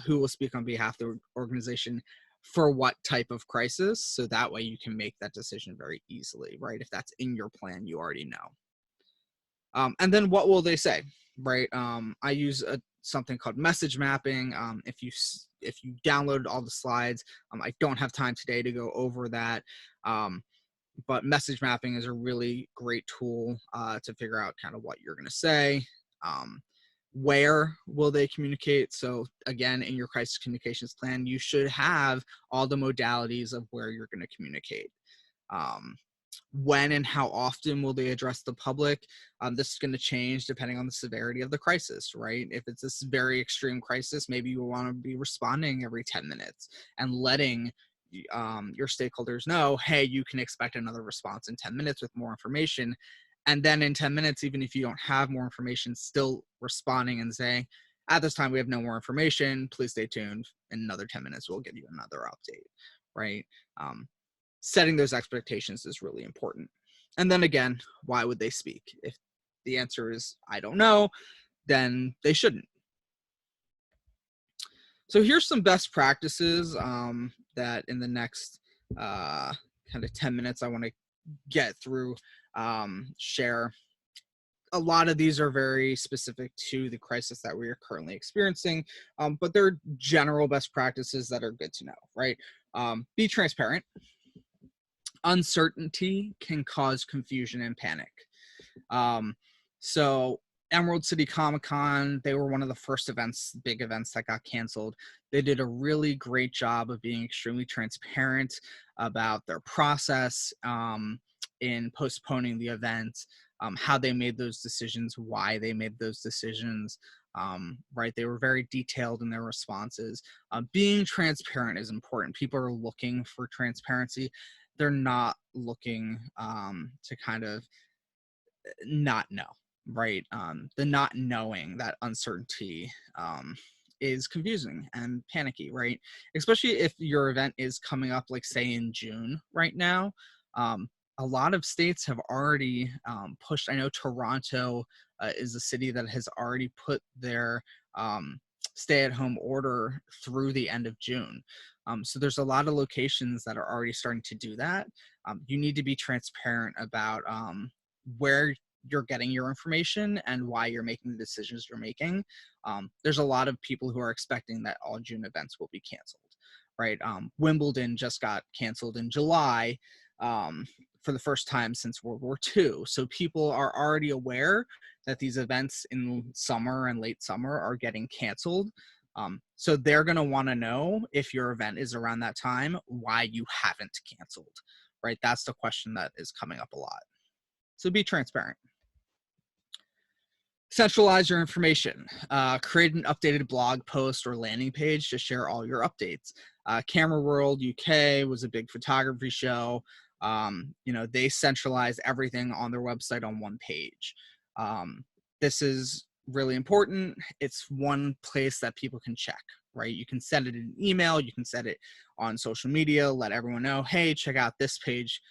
who will speak on behalf of the organization for what type of crisis, so that way you can make that decision very easily, right? If that's in your plan, you already know. And then what will they say, right? I use something called message mapping. If you downloaded all the slides, I don't have time today to go over that. But message mapping is a really great tool to figure out kind of what you're going to say. Where will they communicate? So again, in your crisis communications plan, you should have all the modalities of where you're going to communicate. When and how often will they address the public? This is going to change depending on the severity of the crisis, right? If it's this very extreme crisis, maybe you want to be responding every 10 minutes and letting your stakeholders know, hey, you can expect another response in 10 minutes with more information. And then in 10 minutes, even if you don't have more information, still responding and saying, at this time, we have no more information. Please stay tuned. In another 10 minutes, we'll give you another update, right? Setting those expectations is really important. And then again, why would they speak? If the answer is, I don't know, then they shouldn't. So here's some best practices that in the next kind of 10 minutes I want to get through, share. A lot of these are very specific to the crisis that we are currently experiencing, but they're general best practices that are good to know, right? Be transparent. Uncertainty can cause confusion and panic. So Emerald City Comic-Con, they were one of the first big events that got canceled. They did a really great job of being extremely transparent about their process in postponing the event, how they made those decisions, why they made those decisions, right? They were very detailed in their responses. Being transparent is important. People are looking for transparency. They're not looking to kind of not know, right? The not knowing, that uncertainty is confusing and panicky, right? Especially if your event is coming up, like say in June right now. a lot of states have already pushed. I know Toronto is a city that has already put their stay-at-home order through the end of June. So there's a lot of locations that are already starting to do that. You need to be transparent about where you're getting your information and why you're making the decisions you're making. There's a lot of people who are expecting that all June events will be canceled, right? Wimbledon just got canceled in July for the first time since World War II. So people are already aware that these events in summer and late summer are getting canceled. So they're going to want to know, if your event is around that time, why you haven't canceled, right? That's the question that is coming up a lot. So be transparent. Centralize your information. Create an updated blog post or landing page to share all your updates. Camera World UK was a big photography show. They centralize everything on their website on one page. This is really important. It's one place that people can check, right? You can send it in an email, you can set it on social media, let everyone know, hey, check out this page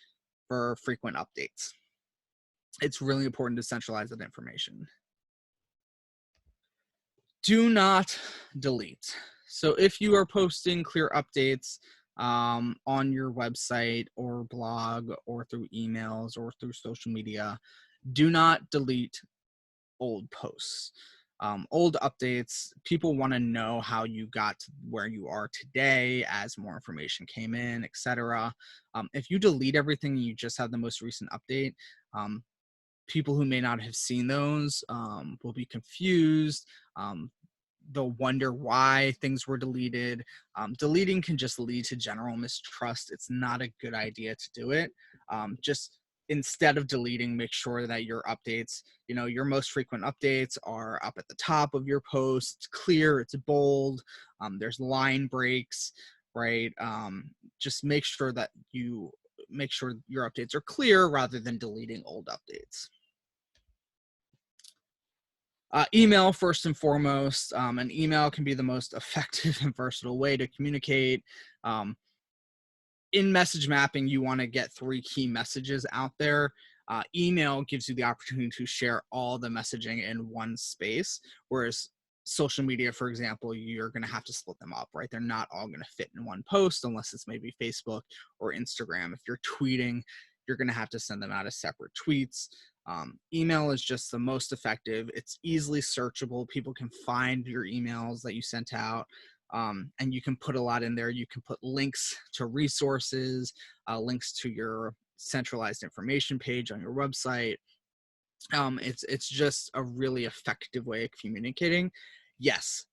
for frequent updates. It's really important to centralize that information. Do not delete. So if you are posting clear updates on your website or blog or through emails or through social media, do not delete old posts. Old updates, people want to know how you got to where you are today as more information came in, etc. If you delete everything and you just have the most recent update, people who may not have seen those will be confused. They'll wonder why things were deleted. Deleting can just lead to general mistrust. It's not a good idea to do it. Just instead of deleting, make sure that your updates, your most frequent updates are up at the top of your post. It's clear, it's bold, there's line breaks, right? Just make sure that your updates are clear rather than deleting old updates. Email first and foremost. An email can be the most effective and versatile way to communicate. In message mapping, you want to get 3 key messages out there. Email gives you the opportunity to share all the messaging in one space, whereas social media, for example, you're going to have to split them up, right? They're not all going to fit in one post unless it's maybe Facebook or Instagram. If you're tweeting, you're going to have to send them out as separate tweets. Email is just the most effective. It's easily searchable. People can find your emails that you sent out, and you can put a lot in there. You can put links to resources, links to your centralized information page on your website. It's just a really effective way of communicating. Yes,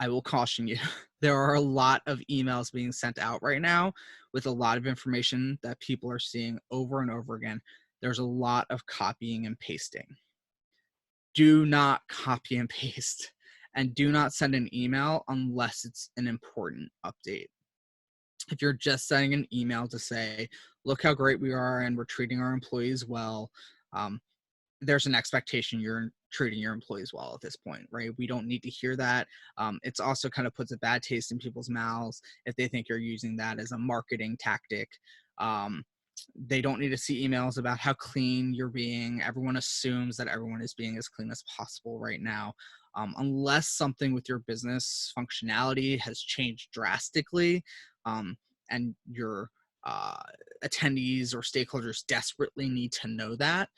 I will caution you. There are a lot of emails being sent out right now with a lot of information that people are seeing over and over again. There's a lot of copying and pasting. Do not copy and paste, and do not send an email unless it's an important update. If you're just sending an email to say, look how great we are and we're treating our employees well, there's an expectation you're treating your employees well at this point, right? We don't need to hear that. It's also kind of puts a bad taste in people's mouths if they think you're using that as a marketing tactic. They don't need to see emails about how clean you're being. Everyone assumes that everyone is being as clean as possible right now. Unless something with your business functionality has changed drastically, and your attendees or stakeholders desperately need to know that,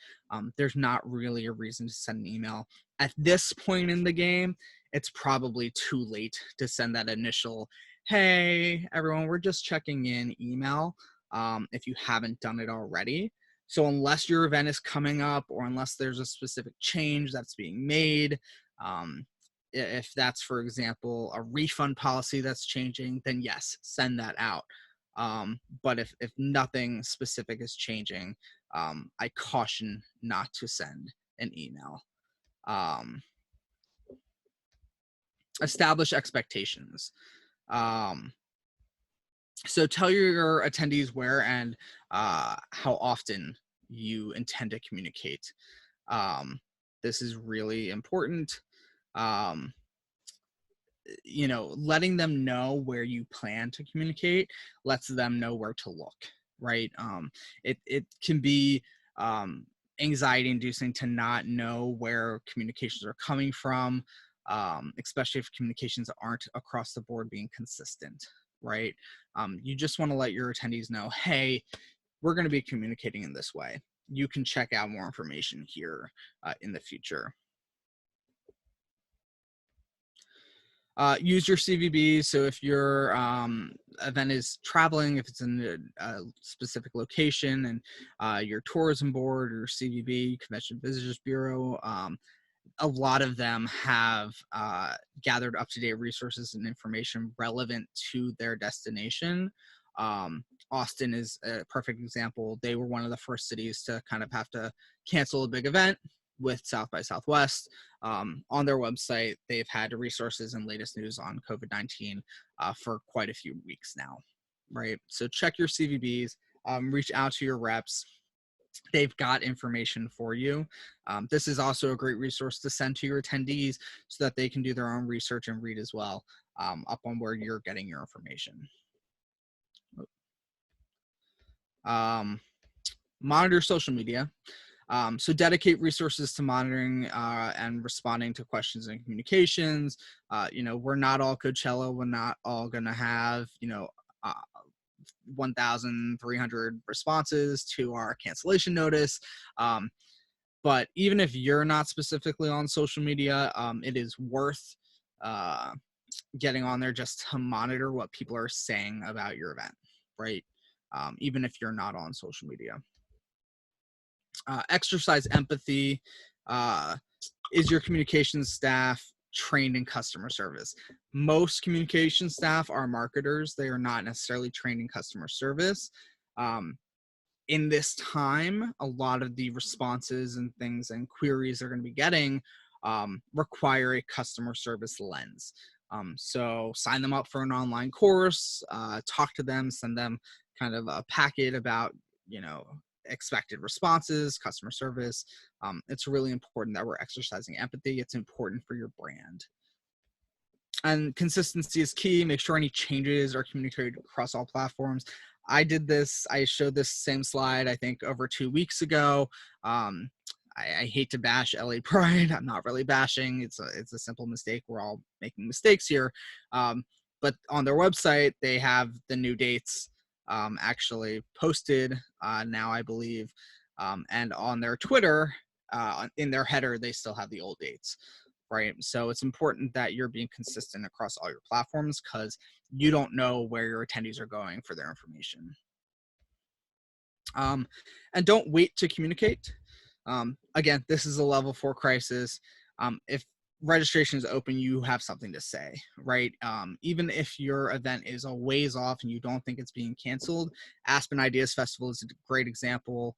there's not really a reason to send an email. At this point in the game, it's probably too late to send that initial, hey, everyone, we're just checking in email, if you haven't done it already. So unless your event is coming up or unless there's a specific change that's being made, if that's, for example, a refund policy that's changing, then yes, send that out. But if nothing specific is changing, I caution not to send an email. Establish expectations. So tell your attendees where and how often you intend to communicate. This is really important. Letting them know where you plan to communicate lets them know where to look. right? It can be anxiety inducing to not know where communications are coming from, especially if communications aren't across the board being consistent, right? You just want to let your attendees know, hey, we're going to be communicating in this way. You can check out more information here in the future. Use your CVBs. So if your event is traveling, if it's in a specific location, and your tourism board or CVB, Convention Visitors Bureau, a lot of them have gathered up-to-date resources and information relevant to their destination. Austin is a perfect example. They were one of the first cities to kind of have to cancel a big event with South by Southwest. On their website, they've had resources and latest news on COVID-19 for quite a few weeks now, right? So check your CVBs, reach out to your reps. They've got information for you. This is also a great resource to send to your attendees so that they can do their own research and read as well up on where you're getting your information. Monitor social media. So dedicate resources to monitoring and responding to questions and communications. We're not all Coachella. We're not all going to have, 1,300 responses to our cancellation notice. But even if you're not specifically on social media, it is worth getting on there just to monitor what people are saying about your event, right? Even if you're not on social media. Exercise empathy. Is your communications staff trained in customer service? Most communication staff are marketers. They are not necessarily trained in customer service. In this time, a lot of the responses and things and queries they're going to be getting require a customer service lens. So sign them up for an online course, talk to them, send them kind of a packet about, expected responses, customer service. It's really important that we're exercising empathy. It's important for your brand. And consistency is key. Make sure any changes are communicated across all platforms. I showed this same slide, I think, over 2 weeks ago. I hate to bash LA Pride. I'm not really bashing. It's a simple mistake. We're all making mistakes here. But on their website, they have the new dates actually posted now, I believe. And on their Twitter, in their header, they still have the old dates, right? So it's important that you're being consistent across all your platforms because you don't know where your attendees are going for their information. And don't wait to communicate. Again, this is a level 4 crisis. If registration is open, you have something to say, right? Even if your event is a ways off and you don't think it's being canceled, Aspen Ideas Festival is a great example.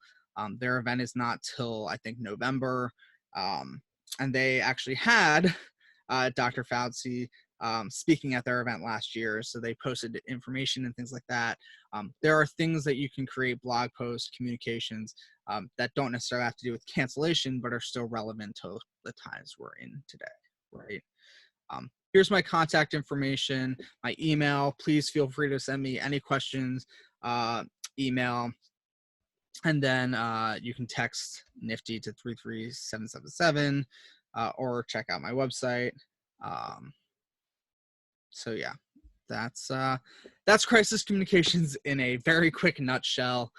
Their event is not till, I think, November. And they actually had Dr. Fauci speaking at their event last year. So they posted information and things like that. There are things that you can create, blog posts, communications, that don't necessarily have to do with cancellation, but are still relevant to the times we're in today, right? Here's my contact information, my email. Please feel free to send me any questions, email. And then you can text Nifty to 33777 or check out my website. So yeah, that's crisis communications in a very quick nutshell.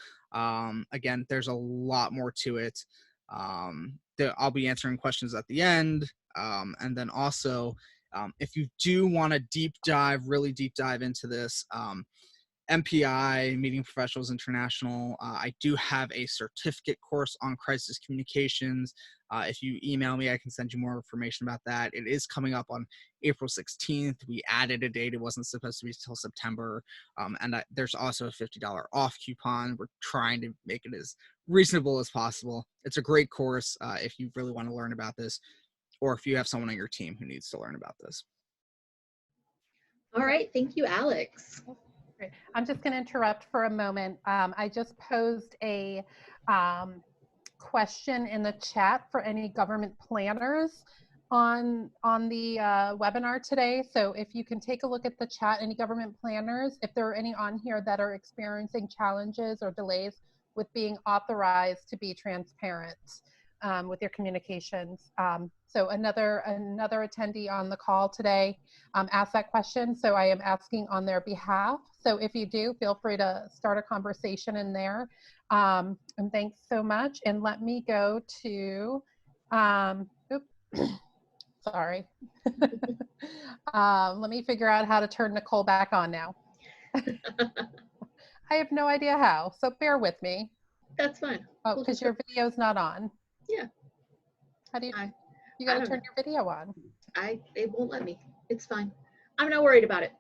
Again, there's a lot more to it. I'll be answering questions at the end. And then also, if you do want to really deep dive into this, MPI, Meeting Professionals International, I do have a certificate course on crisis communications. If you email me, I can send you more information about that. It is coming up on April 16th. We added a date. It wasn't supposed to be until September. And there's also a $50 off coupon. We're trying to make it as reasonable as possible. It's a great course if you really want to learn about this, or if you have someone on your team who needs to learn about this. All right, thank you, Alex. Great. I'm just going to interrupt for a moment. I just posed a question in the chat for any government planners on the webinar today. So if you can take a look at the chat, any government planners, if there are any on here that are experiencing challenges or delays with being authorized to be transparent with your communications. So another attendee on the call today asked that question. So I am asking on their behalf. So if you do, feel free to start a conversation in there. And thanks so much. And let me go to, sorry. Let me figure out how to turn Nicole back on now. I have no idea how, so bear with me. That's fine. Oh, because your video's not on. Yeah. How do you, you gotta turn your video on. It won't let me. It's fine. I'm not worried about it.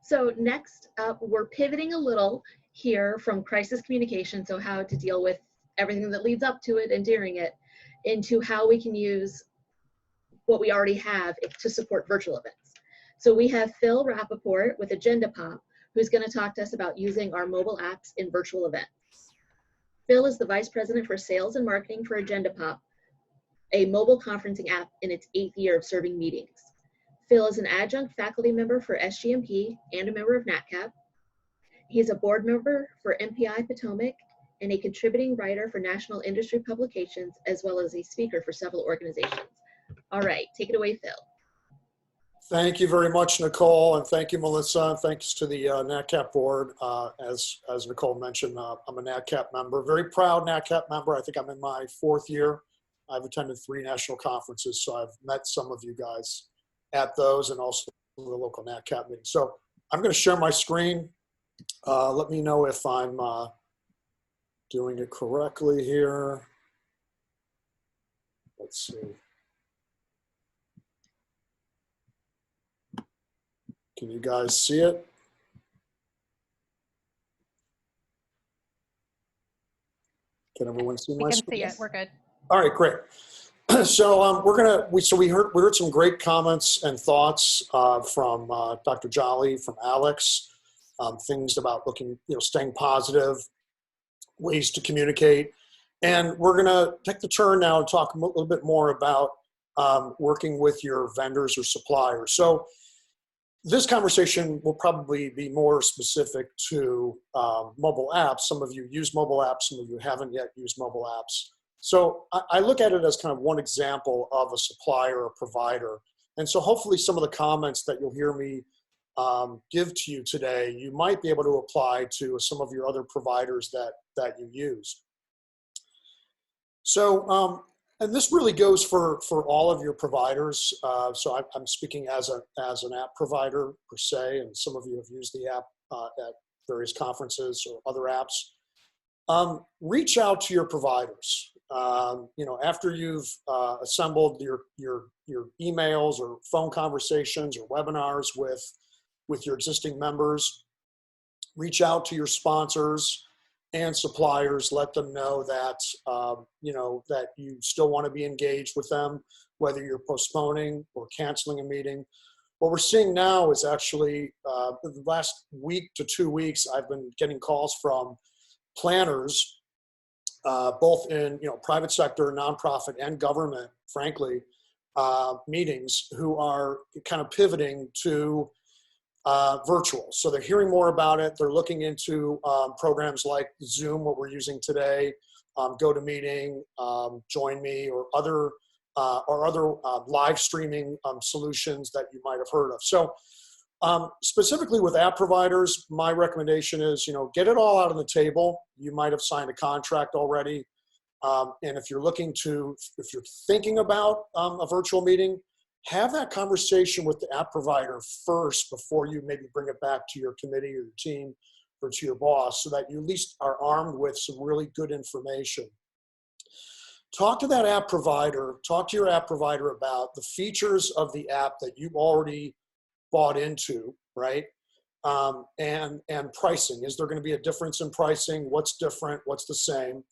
So next up, we're pivoting a little here from crisis communication, so how to deal with everything that leads up to it and during it, into how we can use what we already have to support virtual events. So we have Phil Rappaport with Agenda Pop, who's going to talk to us about using our mobile apps in virtual events. Phil is the Vice President for Sales and Marketing for Agenda Pop, a mobile conferencing app in its 8th year of serving meetings. Phil is an adjunct faculty member for SGMP and a member of NatCap. He's a board member for MPI Potomac and a contributing writer for national industry publications, as well as a speaker for several organizations. All right, take it away, Phil. Thank you very much, Nicole, and thank you, Melissa. Thanks to the NatCap board. As Nicole mentioned, I'm a NatCap member, very proud NatCap member. I think I'm in my 4th year. I've attended 3 national conferences, so I've met some of you guys at those and also the local NatCap meetings. So I'm going to share my screen. Let me know if I'm doing it correctly here. Let's see. Can you guys see it? Can everyone see my screen? We can see it. We're good. All right, great. So we heard some great comments and thoughts from Dr. Jolley, from Alex, things about staying positive, ways to communicate, and we're gonna take the turn now and talk a little bit more about working with your vendors or suppliers. So this conversation will probably be more specific to mobile apps. Some of you use mobile apps, some of you haven't yet used mobile apps. So I look at it as kind of one example of a supplier or provider. And so hopefully some of the comments that you'll hear me give to you today, you might be able to apply to some of your other providers that you use. So, and this really goes for all of your providers. So I'm speaking as an app provider per se, and some of you have used the app at various conferences or other apps. Reach out to your providers. After you've assembled your emails or phone conversations or webinars with your existing members, reach out to your sponsors and suppliers. Let them know that that you still want to be engaged with them, whether you're postponing or canceling a meeting. What we're seeing now is actually the last week to 2 weeks, I've been getting calls from planners, both in private sector, nonprofit, and government, frankly, meetings, who are kind of pivoting to virtual. So they're hearing more about it. They're looking into programs like Zoom, what we're using today, GoToMeeting, Join Me, or other live streaming solutions that you might have heard of. So specifically with app providers, my recommendation is, get it all out on the table. You might have signed a contract already. And if you're thinking about a virtual meeting, have that conversation with the app provider first before you maybe bring it back to your committee or your team or to your boss, so that you at least are armed with some really good information. Talk to that app provider, talk to your app provider about the features of the app that you've already bought into, right? And pricing. Is there going to be a difference in pricing? What's different? What's the same?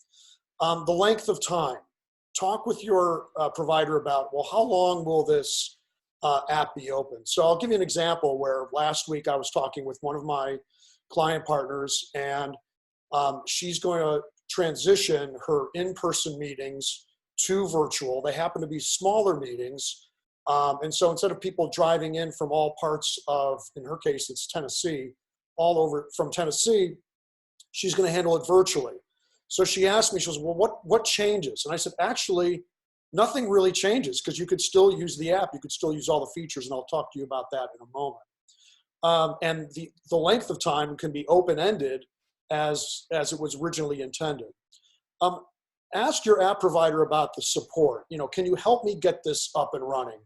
The length of time. Talk with your provider about, well, how long will this app be open? So I'll give you an example where last week I was talking with one of my client partners, and she's going to transition her in-person meetings to virtual. They happen to be smaller meetings, And so instead of people driving in from all parts of, in her case, it's Tennessee, all over from Tennessee, she's going to handle it virtually. So she asked me, she goes, well, what changes? And I said, actually, nothing really changes because you could still use the app. You could still use all the features, and I'll talk to you about that in a moment. And the length of time can be open-ended as it was originally intended. Ask your app provider about the support. You know, can you help me get this up and running?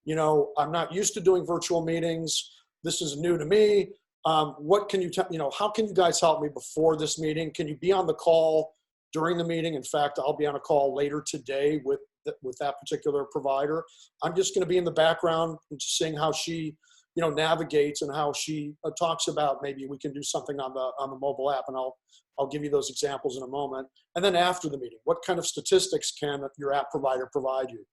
You know, I'm not used to doing virtual meetings. This is new to me. What can you tell, you know, how can you guys help me before this meeting? Can you be on the call during the meeting? In fact, I'll be on a call later today with that particular provider. I'm just going to be in the background and just seeing how she, you know, navigates and how she talks about maybe we can do something on the mobile app, and I'll give you those examples in a moment. And then after the meeting, what kind of statistics can your app provider provide you?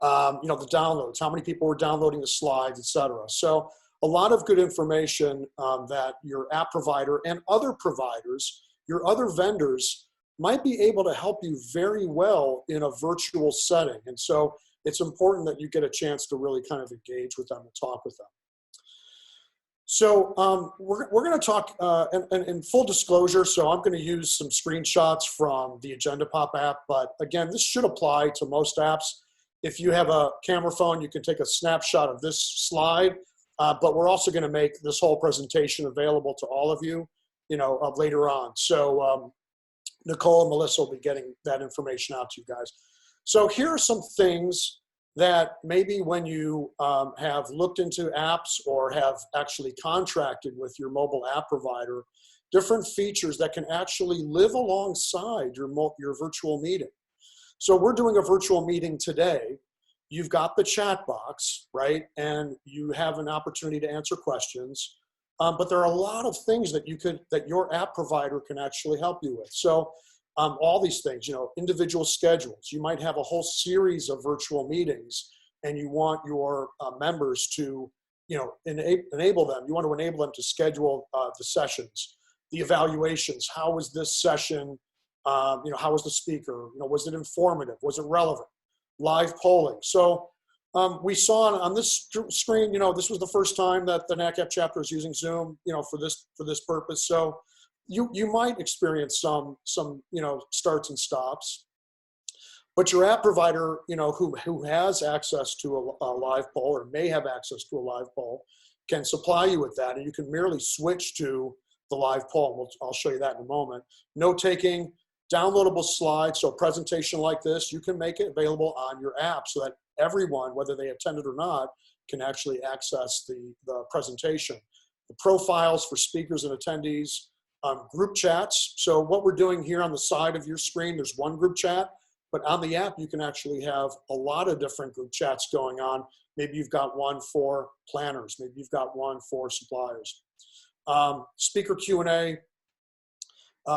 You know, the downloads, how many people are downloading the slides, etc. So a lot of good information that your app provider and other providers, your other vendors, might be able to help you very well in a virtual setting. And so it's important that you get a chance to really kind of engage with them and talk with them. So we're going to talk, and in full disclosure, so I'm going to use some screenshots from the AgendaPop app, but again, this should apply to most apps. If you have a camera phone, you can take a snapshot of this slide, but we're also going to make this whole presentation available to all of you, you know, later on. So Nicole and Melissa will be getting that information out to you guys. So here are some things that maybe when you have looked into apps or have actually contracted with your mobile app provider, different features that can actually live alongside your virtual meeting. So we're doing a virtual meeting today. You've got the chat box, right? And you have an opportunity to answer questions. But there are a lot of things that your app provider can actually help you with. So all these things, you know, individual schedules. You might have a whole series of virtual meetings and you want your members to, you know, enable them. You want to enable them to schedule the sessions, the evaluations. How was this session? You know, how was the speaker? You know, was it informative? Was it relevant? Live polling. So we saw on this screen, you know, this was the first time that the NACAP chapter is using Zoom, you know, for this purpose. So you might experience some you know, starts and stops, but your app provider, you know, who has access to a live poll or may have access to a live poll can supply you with that, and you can merely switch to the live poll. I'll show you that in a moment. Note taking, downloadable slides. So a presentation like this, you can make it available on your app so that everyone, whether they attended or not, can actually access the presentation. The profiles for speakers and attendees, group chats. So what we're doing here on the side of your screen, there's one group chat, but on the app, you can actually have a lot of different group chats going on. Maybe you've got one for planners. Maybe you've got one for suppliers. Speaker Q&A,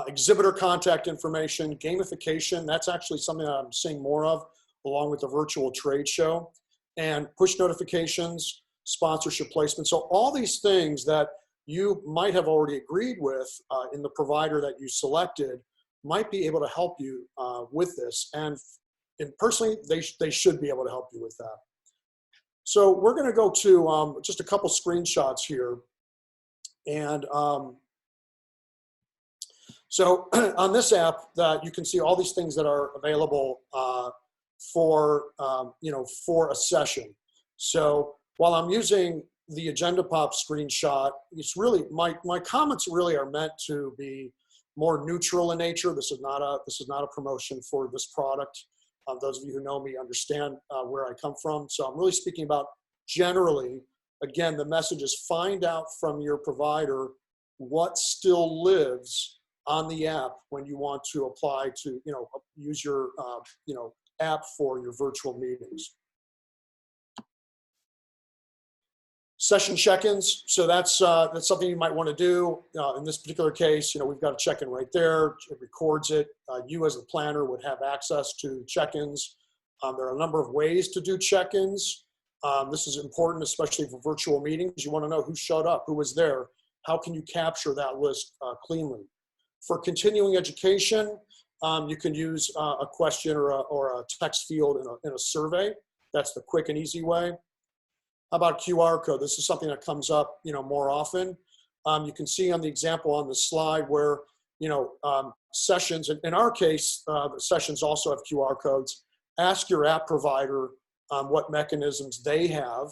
exhibitor contact information, gamification. That's actually something that I'm seeing more of along with the virtual trade show, and push notifications, sponsorship placement. So all these things that you might have already agreed with in the provider that you selected might be able to help you with this. And personally, they should be able to help you with that. So we're going to go to just a couple screenshots here. And so on this app, that you can see all these things that are available for you know, for a session. So while I'm using the AgendaPop screenshot, it's really my comments really are meant to be more neutral in nature. This is not a promotion for this product. Those of you who know me understand where I come from. So I'm really speaking about generally. Again, the message is find out from your provider what still lives on the app when you want to apply to, you know, use your you know, app for your virtual meetings. Session check-ins. So that's something you might want to do. In this particular case, you know, we've got a check-in right there. It records it. You as the planner would have access to check-ins. There are a number of ways to do check-ins. This is important, especially for virtual meetings. You want to know who showed up, who was there. How can you capture that list cleanly? For continuing education, you can use a question or a text field in a survey. That's the quick and easy way. How about QR code? This is something that comes up, more often. You can see on the example on the slide where, sessions, in our case, the sessions also have QR codes. Ask your app provider what mechanisms they have.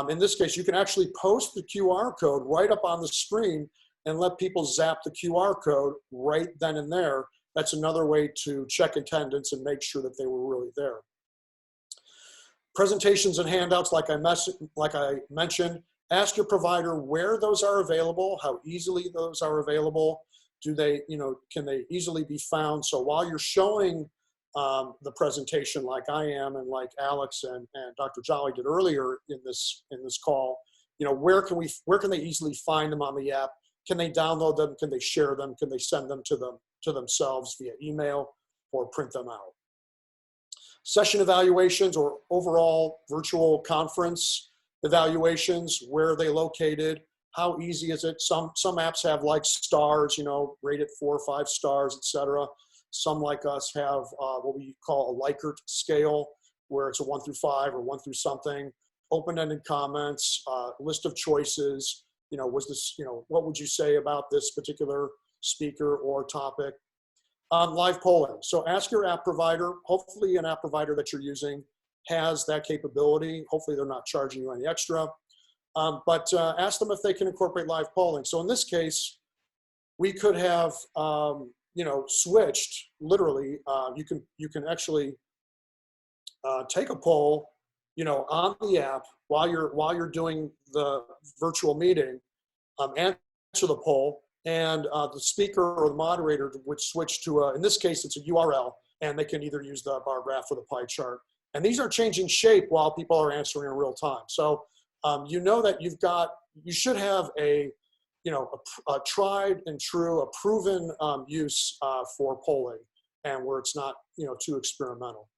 In this case, you can actually post the QR code right up on the screen and let people zap the QR code right then and there. That's another way to check attendance and make sure that they were really there. Presentations and handouts, like I mentioned, ask your provider where those are available, how easily those are available. Do they, can they easily be found? So while you're showing the presentation, like I am and like Alex and Dr. Jolley did earlier in this call, where can they easily find them on the app? Can they download them? Can they share them? Can they send them to themselves via email or print them out? Session evaluations or overall virtual conference evaluations, where are they located? How easy is it? Some apps have like stars, rated 4 or 5 stars, etc. Some like us have what we call a Likert scale, where it's a 1 through 5 or 1 through something. Open-ended comments, list of choices. Was this, what would you say about this particular speaker or topic? Live polling. So ask your app provider. Hopefully an app provider that you're using has that capability. Hopefully they're not charging you any extra. But ask them if they can incorporate live polling. So in this case, we could have, switched literally. You can actually take a poll, on the app while you're doing the virtual meeting, answer the poll. And the speaker or the moderator would switch to, in this case, it's a URL, and they can either use the bar graph or the pie chart. And these are changing shape while people are answering in real time. So that you should have a tried and true, a proven use for polling, and where it's not, too experimental.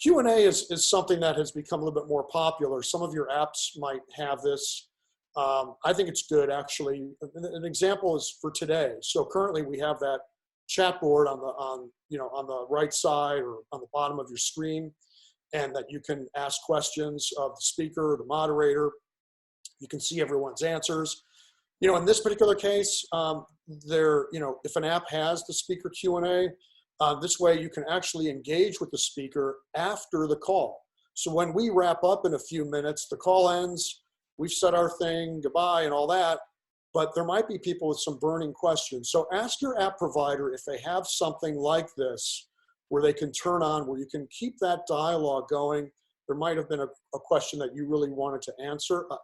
Q&A is something that has become a little bit more popular. Some of your apps might have this. I think it's good, actually. An example is for today. So currently we have that chat board on the right side or on the bottom of your screen, and that you can ask questions of the speaker or the moderator. You can see everyone's answers. In this particular case, if an app has the speaker Q&A, this way you can actually engage with the speaker after the call. So when we wrap up in a few minutes, the call ends, we've said our thing, goodbye and all that, but there might be people with some burning questions. So ask your app provider if they have something like this where they can turn on, where you can keep that dialogue going. There might have been a question that you really wanted to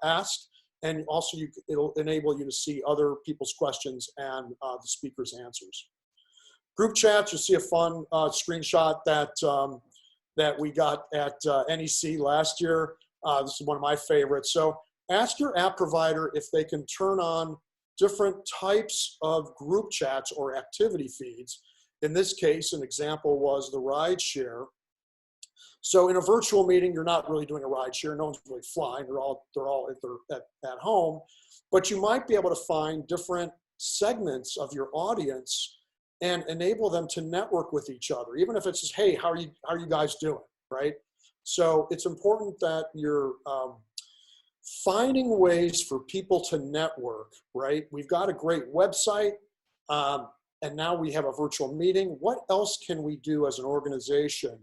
ask, and also it'll enable you to see other people's questions and the speaker's answers. Group chats, you'll see a fun screenshot that we got at NEC last year. This is one of my favorites. So ask your app provider if they can turn on different types of group chats or activity feeds. In this case, an example was the ride share. So in a virtual meeting, you're not really doing a ride share. No one's really flying. They're all at home. But you might be able to find different segments of your audience and enable them to network with each other, even if it's just, hey, how are you guys doing, right? So it's important that you're finding ways for people to network, right? We've got a great website, and now we have a virtual meeting. What else can we do as an organization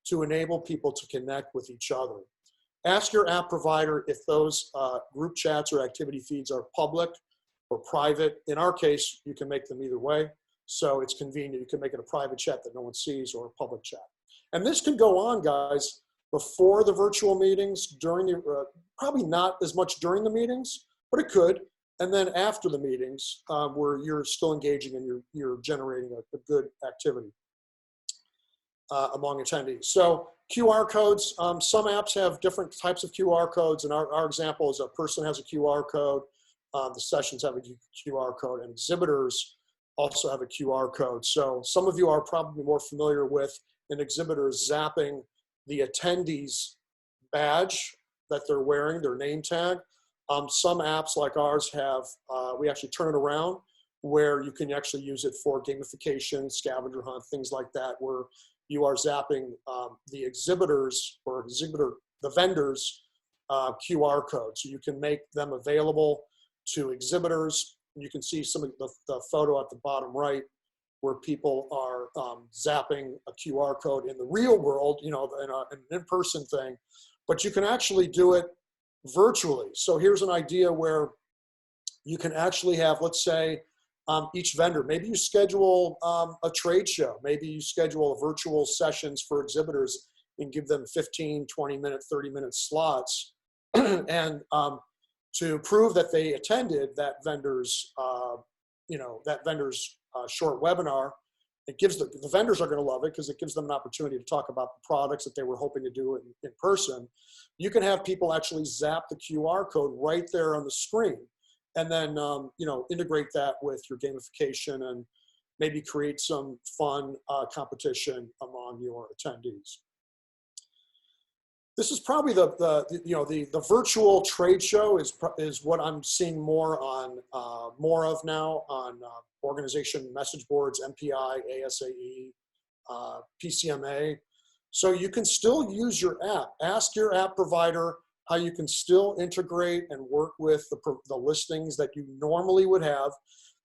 to enable people to connect with each other? Ask your app provider if those group chats or activity feeds are public or private. In our case, you can make them either way. So it's convenient. You can make it a private chat that no one sees or a public chat. And this can go on, guys, before the virtual meetings, during the, probably not as much during the meetings, but it could. And then after the meetings, where you're still engaging and you're generating a good activity among attendees. So QR codes, some apps have different types of QR codes. And our example is a person has a QR code. The sessions have a QR code, and exhibitors also have a QR code. So some of you are probably more familiar with an exhibitor zapping the attendee's badge that they're wearing, their name tag. Some apps like ours have, we actually turn it around where you can actually use it for gamification, scavenger hunt, things like that, where you are zapping the exhibitors or the vendors' QR code. So you can make them available to exhibitors. You can see some of the photo at the bottom right where people are zapping a QR code in the real world, you know, in an in-person thing, but you can actually do it virtually. So here's an idea where you can actually have, let's say, each vendor, maybe you schedule a trade show, maybe you schedule virtual sessions for exhibitors and give them 15, 20-minute, 30-minute slots. And to prove that they attended that vendor's, short webinar, it gives the vendors are going to love it because it gives them an opportunity to talk about the products that they were hoping to do in person. You can have people actually zap the QR code right there on the screen, and then integrate that with your gamification and maybe create some fun competition among your attendees. This is probably the virtual trade show is what I'm seeing more of now on organization message boards, MPI, ASAE, PCMA. So you can still use your app. Ask your app provider how you can still integrate and work with the listings that you normally would have.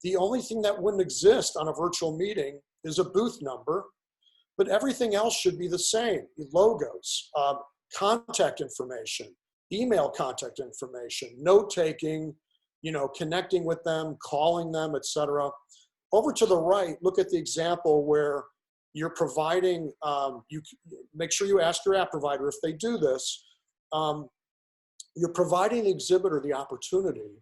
The only thing that wouldn't exist on a virtual meeting is a booth number, but everything else should be the same. Logos, contact information, email contact information, note-taking, connecting with them, calling them, etc. Over to the right, look at the example where you're providing, you make sure you ask your app provider if they do this, you're providing the exhibitor the opportunity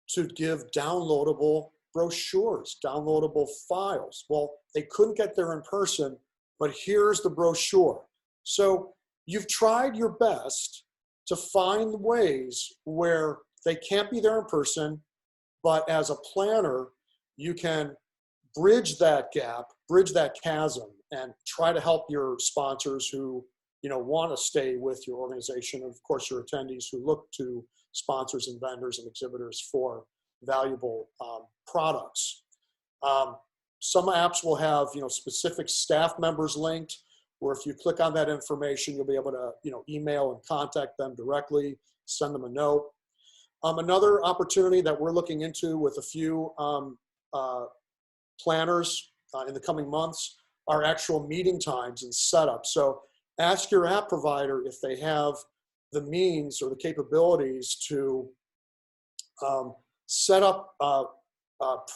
to give downloadable brochures, downloadable files. Well, they couldn't get there in person, but here's the brochure. So you've tried your best to find ways where they can't be there in person, but as a planner, you can bridge that gap, bridge that chasm, and try to help your sponsors who want to stay with your organization, and of course your attendees who look to sponsors and vendors and exhibitors for valuable products. Some apps will have specific staff members linked, where if you click on that information, you'll be able to email and contact them directly, send them a note. Another opportunity that we're looking into with a few planners in the coming months are actual meeting times and setup. So ask your app provider if they have the means or the capabilities to set up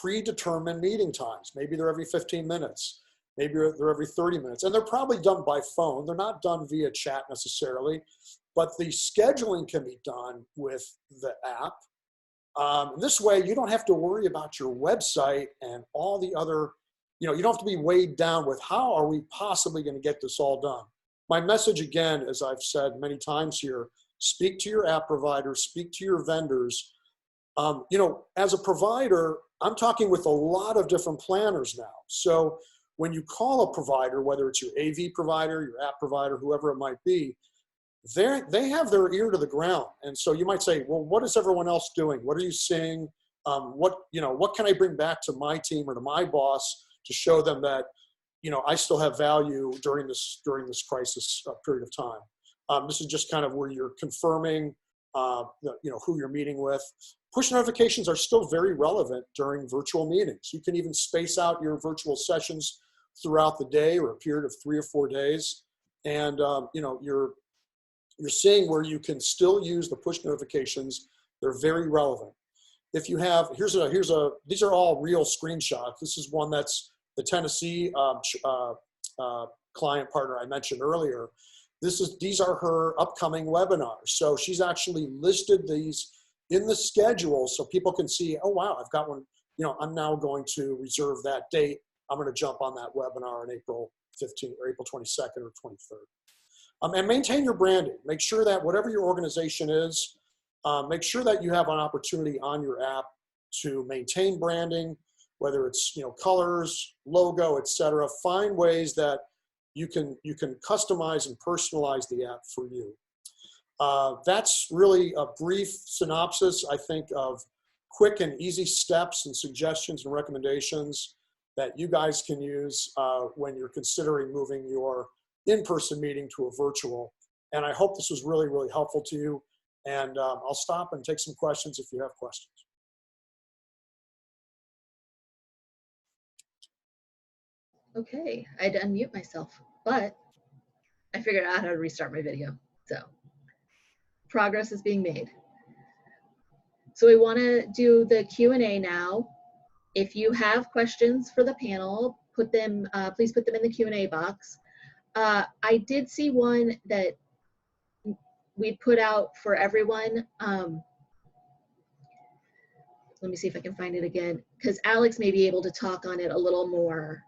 predetermined meeting times. Maybe they're every 15 minutes. Maybe they're every 30 minutes. And they're probably done by phone. They're not done via chat necessarily, but the scheduling can be done with the app. This way, you don't have to worry about your website and all the other, you don't have to be weighed down with how are we possibly going to get this all done. My message, again, as I've said many times here, speak to your app provider, speak to your vendors. As a provider, I'm talking with a lot of different planners now. So when you call a provider, whether it's your AV provider, your app provider, whoever it might be, they have their ear to the ground. And so you might say, well, what is everyone else doing? What are you seeing? What can I bring back to my team or to my boss to show them that, I still have value during this crisis period of time. This is just kind of where you're confirming, who you're meeting with. Push notifications are still very relevant during virtual meetings. You can even space out your virtual sessions throughout the day or a period of 3 or 4 days. And, you're seeing where you can still use the push notifications. They're very relevant. If you have, these are all real screenshots. This is one that's the Tennessee client partner I mentioned earlier. These are her upcoming webinars. So she's actually listed these in the schedule so people can see, oh, wow, I've got one. I'm now going to reserve that date. I'm going to jump on that webinar on April 15th or April 22nd or 23rd. And maintain your branding. Make sure that whatever your organization is, make sure that you have an opportunity on your app to maintain branding, whether it's colors, logo, etc. Find ways that you can customize and personalize the app for you. That's really a brief synopsis, I think, of quick and easy steps and suggestions and recommendations that you guys can use when you're considering moving your in-person meeting to a virtual. And I hope this was really, really helpful to you. And I'll stop and take some questions if you have questions. Okay, I had to unmute myself, but I figured out how to restart my video. So progress is being made. So we want to do the Q&A now. If you have questions for the panel, put them, please put them in the Q&A box. I did see one that we put out for everyone. Let me see if I can find it again, because Alex may be able to talk on it a little more.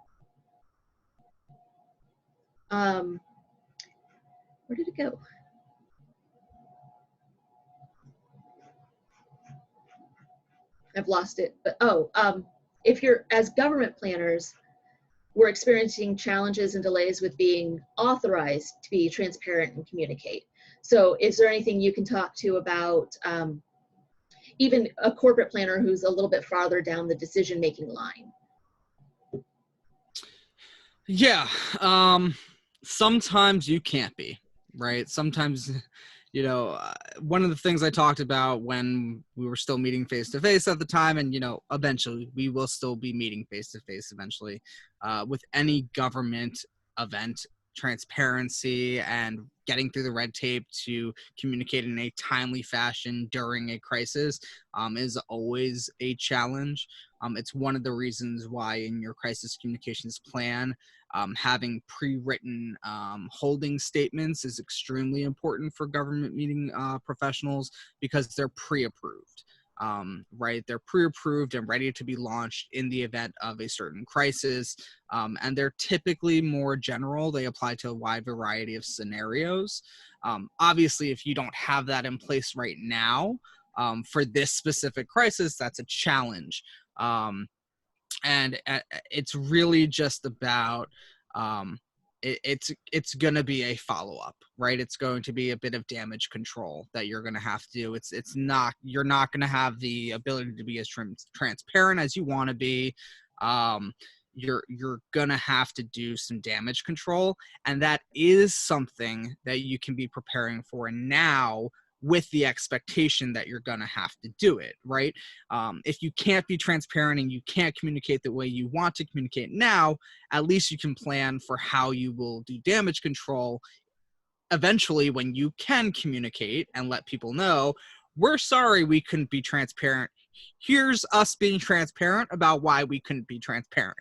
Where did it go? I've lost it, but if you're, as government planners, we're experiencing challenges and delays with being authorized to be transparent and communicate. So is there anything you can talk to about even a corporate planner who's a little bit farther down the decision-making line? Yeah, sometimes you can't be, right? Sometimes, you know, one of the things I talked about when we were still meeting face-to-face at the time, and, you know, eventually we will still be meeting face-to-face eventually, with any government event, transparency and getting through the red tape to communicate in a timely fashion during a crisis is always a challenge. It's one of the reasons why in your crisis communications plan, having pre-written holding statements is extremely important for government meeting professionals, because they're pre-approved. Right? They're pre-approved and ready to be launched in the event of a certain crisis. And they're typically more general. They apply to a wide variety of scenarios. Obviously, if you don't have that in place right now for this specific crisis, that's a challenge. And it's really just about it's going to be a follow-up, right? It's going to be a bit of damage control that you're going to have to do. You're not going to have the ability to be as transparent as you want to be. You're going to have to do some damage control, and that is something that you can be preparing for now, with the expectation that you're going to have to do it, right? If you can't be transparent and you can't communicate the way you want to communicate now, at least you can plan for how you will do damage control eventually when you can communicate and let people know, we're sorry we couldn't be transparent. Here's us being transparent about why we couldn't be transparent.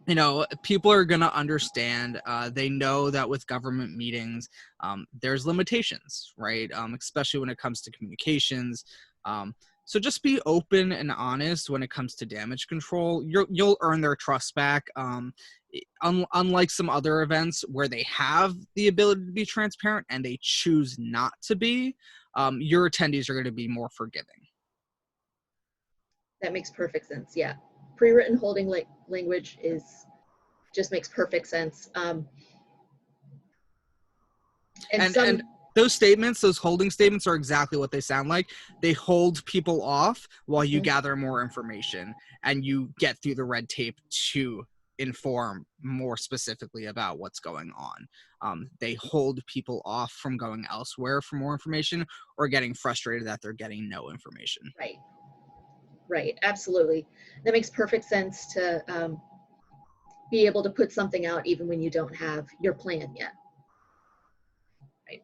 You know, people are going to understand. They know that with government meetings, there's limitations, right? Especially when it comes to communications. So just be open and honest when it comes to damage control. You'll earn their trust back. Unlike some other events where they have the ability to be transparent and they choose not to be, your attendees are going to be more forgiving. That makes perfect sense. Yeah. Pre-written holding language just makes perfect sense. And those statements, those holding statements, are exactly what they sound like. They hold people off while you gather more information and you get through the red tape to inform more specifically about what's going on. They hold people off from going elsewhere for more information or getting frustrated that they're getting no information. Right, absolutely. That makes perfect sense to be able to put something out even when you don't have your plan yet. Right.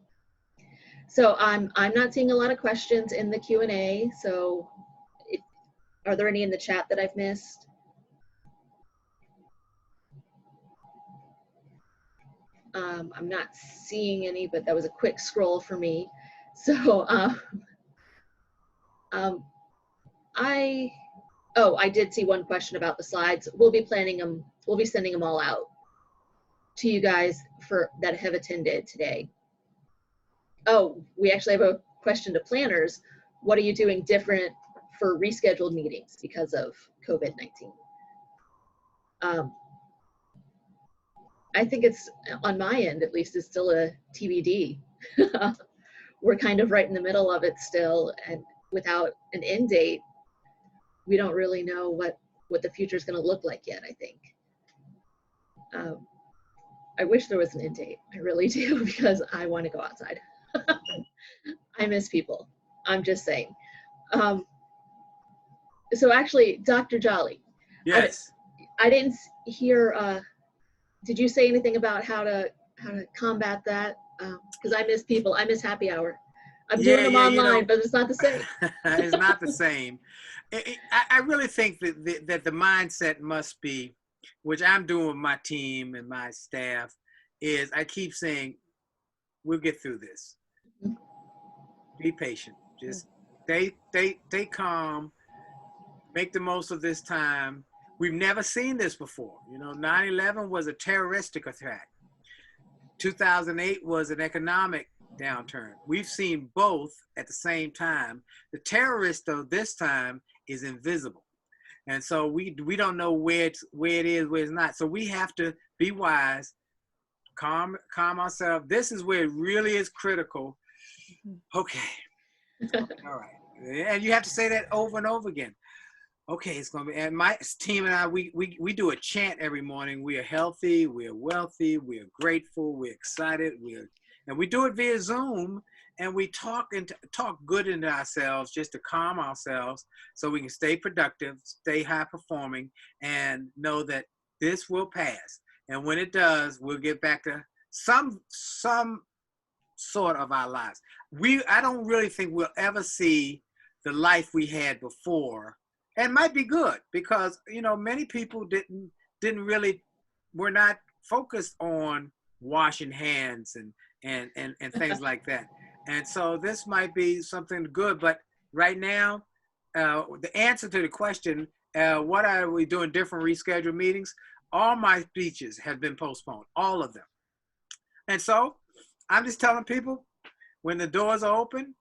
So I'm not seeing a lot of questions in the Q&A. So are there any in the chat that I've missed? I'm not seeing any, but that was a quick scroll for me. So I did see one question about the slides. We'll be planning them. We'll be sending them all out to you guys that have attended today. Oh, we actually have a question to planners. What are you doing different for rescheduled meetings because of COVID-19? I think it's, on my end at least, is still a TBD. We're kind of right in the middle of it still, and without an end date, we don't really know what the future is going to look like yet, I think. I wish there was an end date. I really do, because I want to go outside. I miss people. I'm just saying. So actually, Dr. Jolley. Yes. I didn't hear, did you say anything about how to combat that? Because I miss people. I miss happy hour. I'm doing them online, but it's not the same. It's not the same. I really think that the mindset must be, which I'm doing with my team and my staff, is I keep saying, we'll get through this. Be patient. Just stay calm. Make the most of this time. We've never seen this before. 9/11 was a terroristic attack. 2008 was an economic downturn. We've seen both at the same time. The terrorist, though, this time is invisible. And so we don't know where it is, where it's not. So we have to be wise, calm ourselves. This is where it really is critical. Okay. All right. And you have to say that over and over again. Okay, it's going to be, and my team and I, we do a chant every morning. We are healthy, we are wealthy, we are grateful, we're excited, and we do it via Zoom, and we talk good into ourselves just to calm ourselves so we can stay productive, stay high performing, and know that this will pass. And when it does, we'll get back to some sort of our lives. I don't really think we'll ever see the life we had before. And might be good because, many people were not focused on washing hands and things like that. And so this might be something good. But right now, the answer to the question, what are we doing, different rescheduled meetings? All my speeches have been postponed, all of them. And so I'm just telling people, when the doors are open,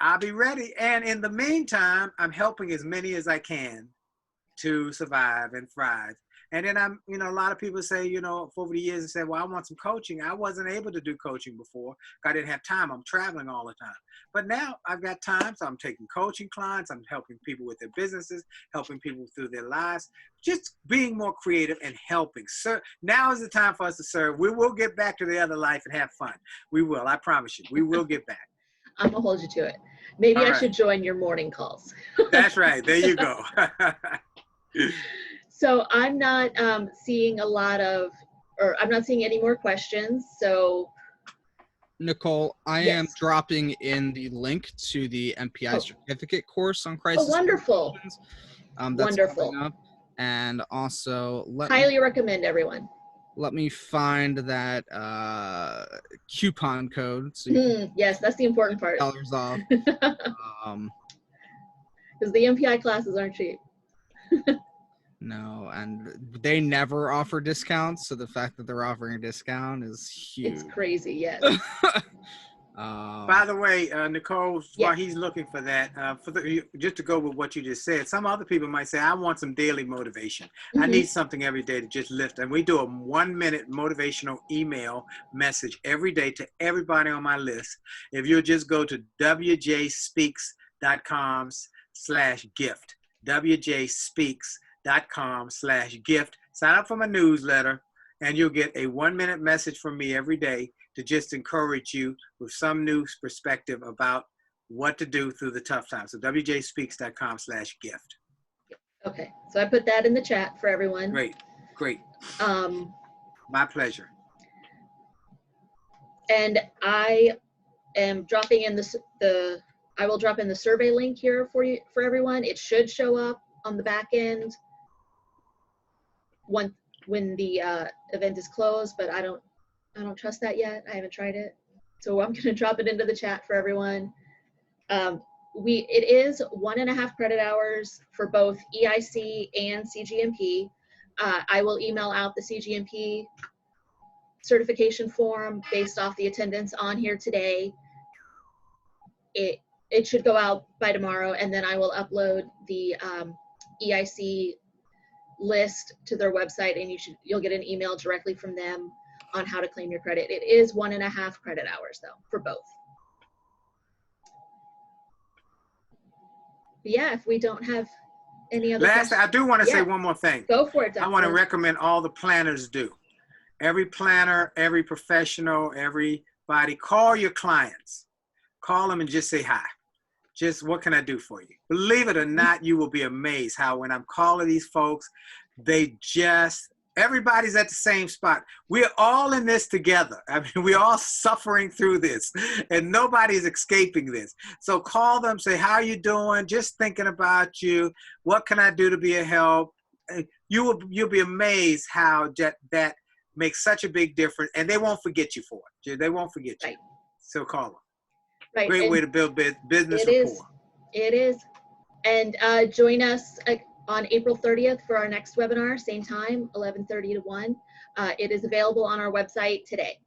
I'll be ready. And in the meantime, I'm helping as many as I can to survive and thrive. And then a lot of people say, over the years, they say, well, I want some coaching. I wasn't able to do coaching before. I didn't have time. I'm traveling all the time. But now I've got time. So I'm taking coaching clients. I'm helping people with their businesses, helping people through their lives, just being more creative and helping. Now is the time for us to serve. We will get back to the other life and have fun. We will. I promise you. We will get back. I'm gonna hold you to it. Maybe I should join your morning calls. That's right. There you go. So I'm not seeing I'm not seeing any more questions. So Nicole, I am dropping in the link to the MPI certificate course on crisis. Oh, wonderful. That's wonderful. Up. And also, highly recommend everyone. Let me find that coupon code. So yes, that's the important part. $10 off. Because the MPI classes aren't cheap. No, and they never offer discounts, so the fact that they're offering a discount is huge. It's crazy, yes. By the way, Nicole, while he's looking for that, just to go with what you just said, some other people might say, I want some daily motivation. I need something every day to just lift. And we do a 1-minute motivational email message every day to everybody on my list. If you'll just go to wjspeaks.com/gift, wjspeaks.com/gift, sign up for my newsletter, and you'll get a 1-minute message from me every day to just encourage you with some new perspective about what to do through the tough times. So wjspeaks.com/gift. Okay, so I put that in the chat for everyone. Great. My pleasure. And I am dropping in I will drop in the survey link here for everyone. It should show up on the back end when the event is closed, but I don't trust that yet. I haven't tried it. So I'm gonna drop it into the chat for everyone. It is 1.5 credit hours for both EIC and CGMP. I will email out the CGMP certification form based off the attendance on here today. It should go out by tomorrow, and then I will upload the EIC list to their website, and you'll get an email directly from them on how to claim your credit. It is 1.5 credit hours though for both. But yeah, if we don't have Any other Last, questions? I do want to say Yeah. one more thing. Go for it, I want to Dr. recommend all the planners do. Every planner, every professional, everybody, call your clients. Call them and just say hi. Just, what can I do for you? Believe it or not, you will be amazed how when I'm calling these folks, everybody's at the same spot. We're all in this together. I mean, we're all suffering through this and nobody's escaping this. So call them, say, how you doing? Just thinking about you. What can I do to be a help? You'll be amazed how that makes such a big difference, and they won't forget you for it. They won't forget you. Right. So call them. Right. Great And way to build business it is. rapport. It is. And join us on April 30th for our next webinar, same time, 11:30 to 1. It is available on our website today.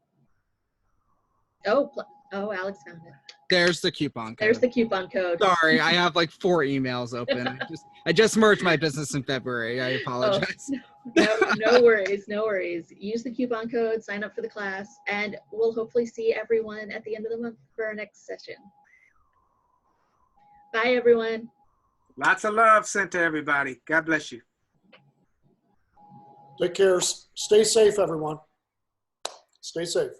Oh, Alex found it. There's the coupon code. There's the coupon code. Sorry, I have like 4 emails open. I just merged my business in February. I apologize. No worries, no worries. Use the coupon code, sign up for the class, and we'll hopefully see everyone at the end of the month for our next session. Bye, everyone. Lots of love sent to everybody. God bless you. Take care. Stay safe, everyone. Stay safe.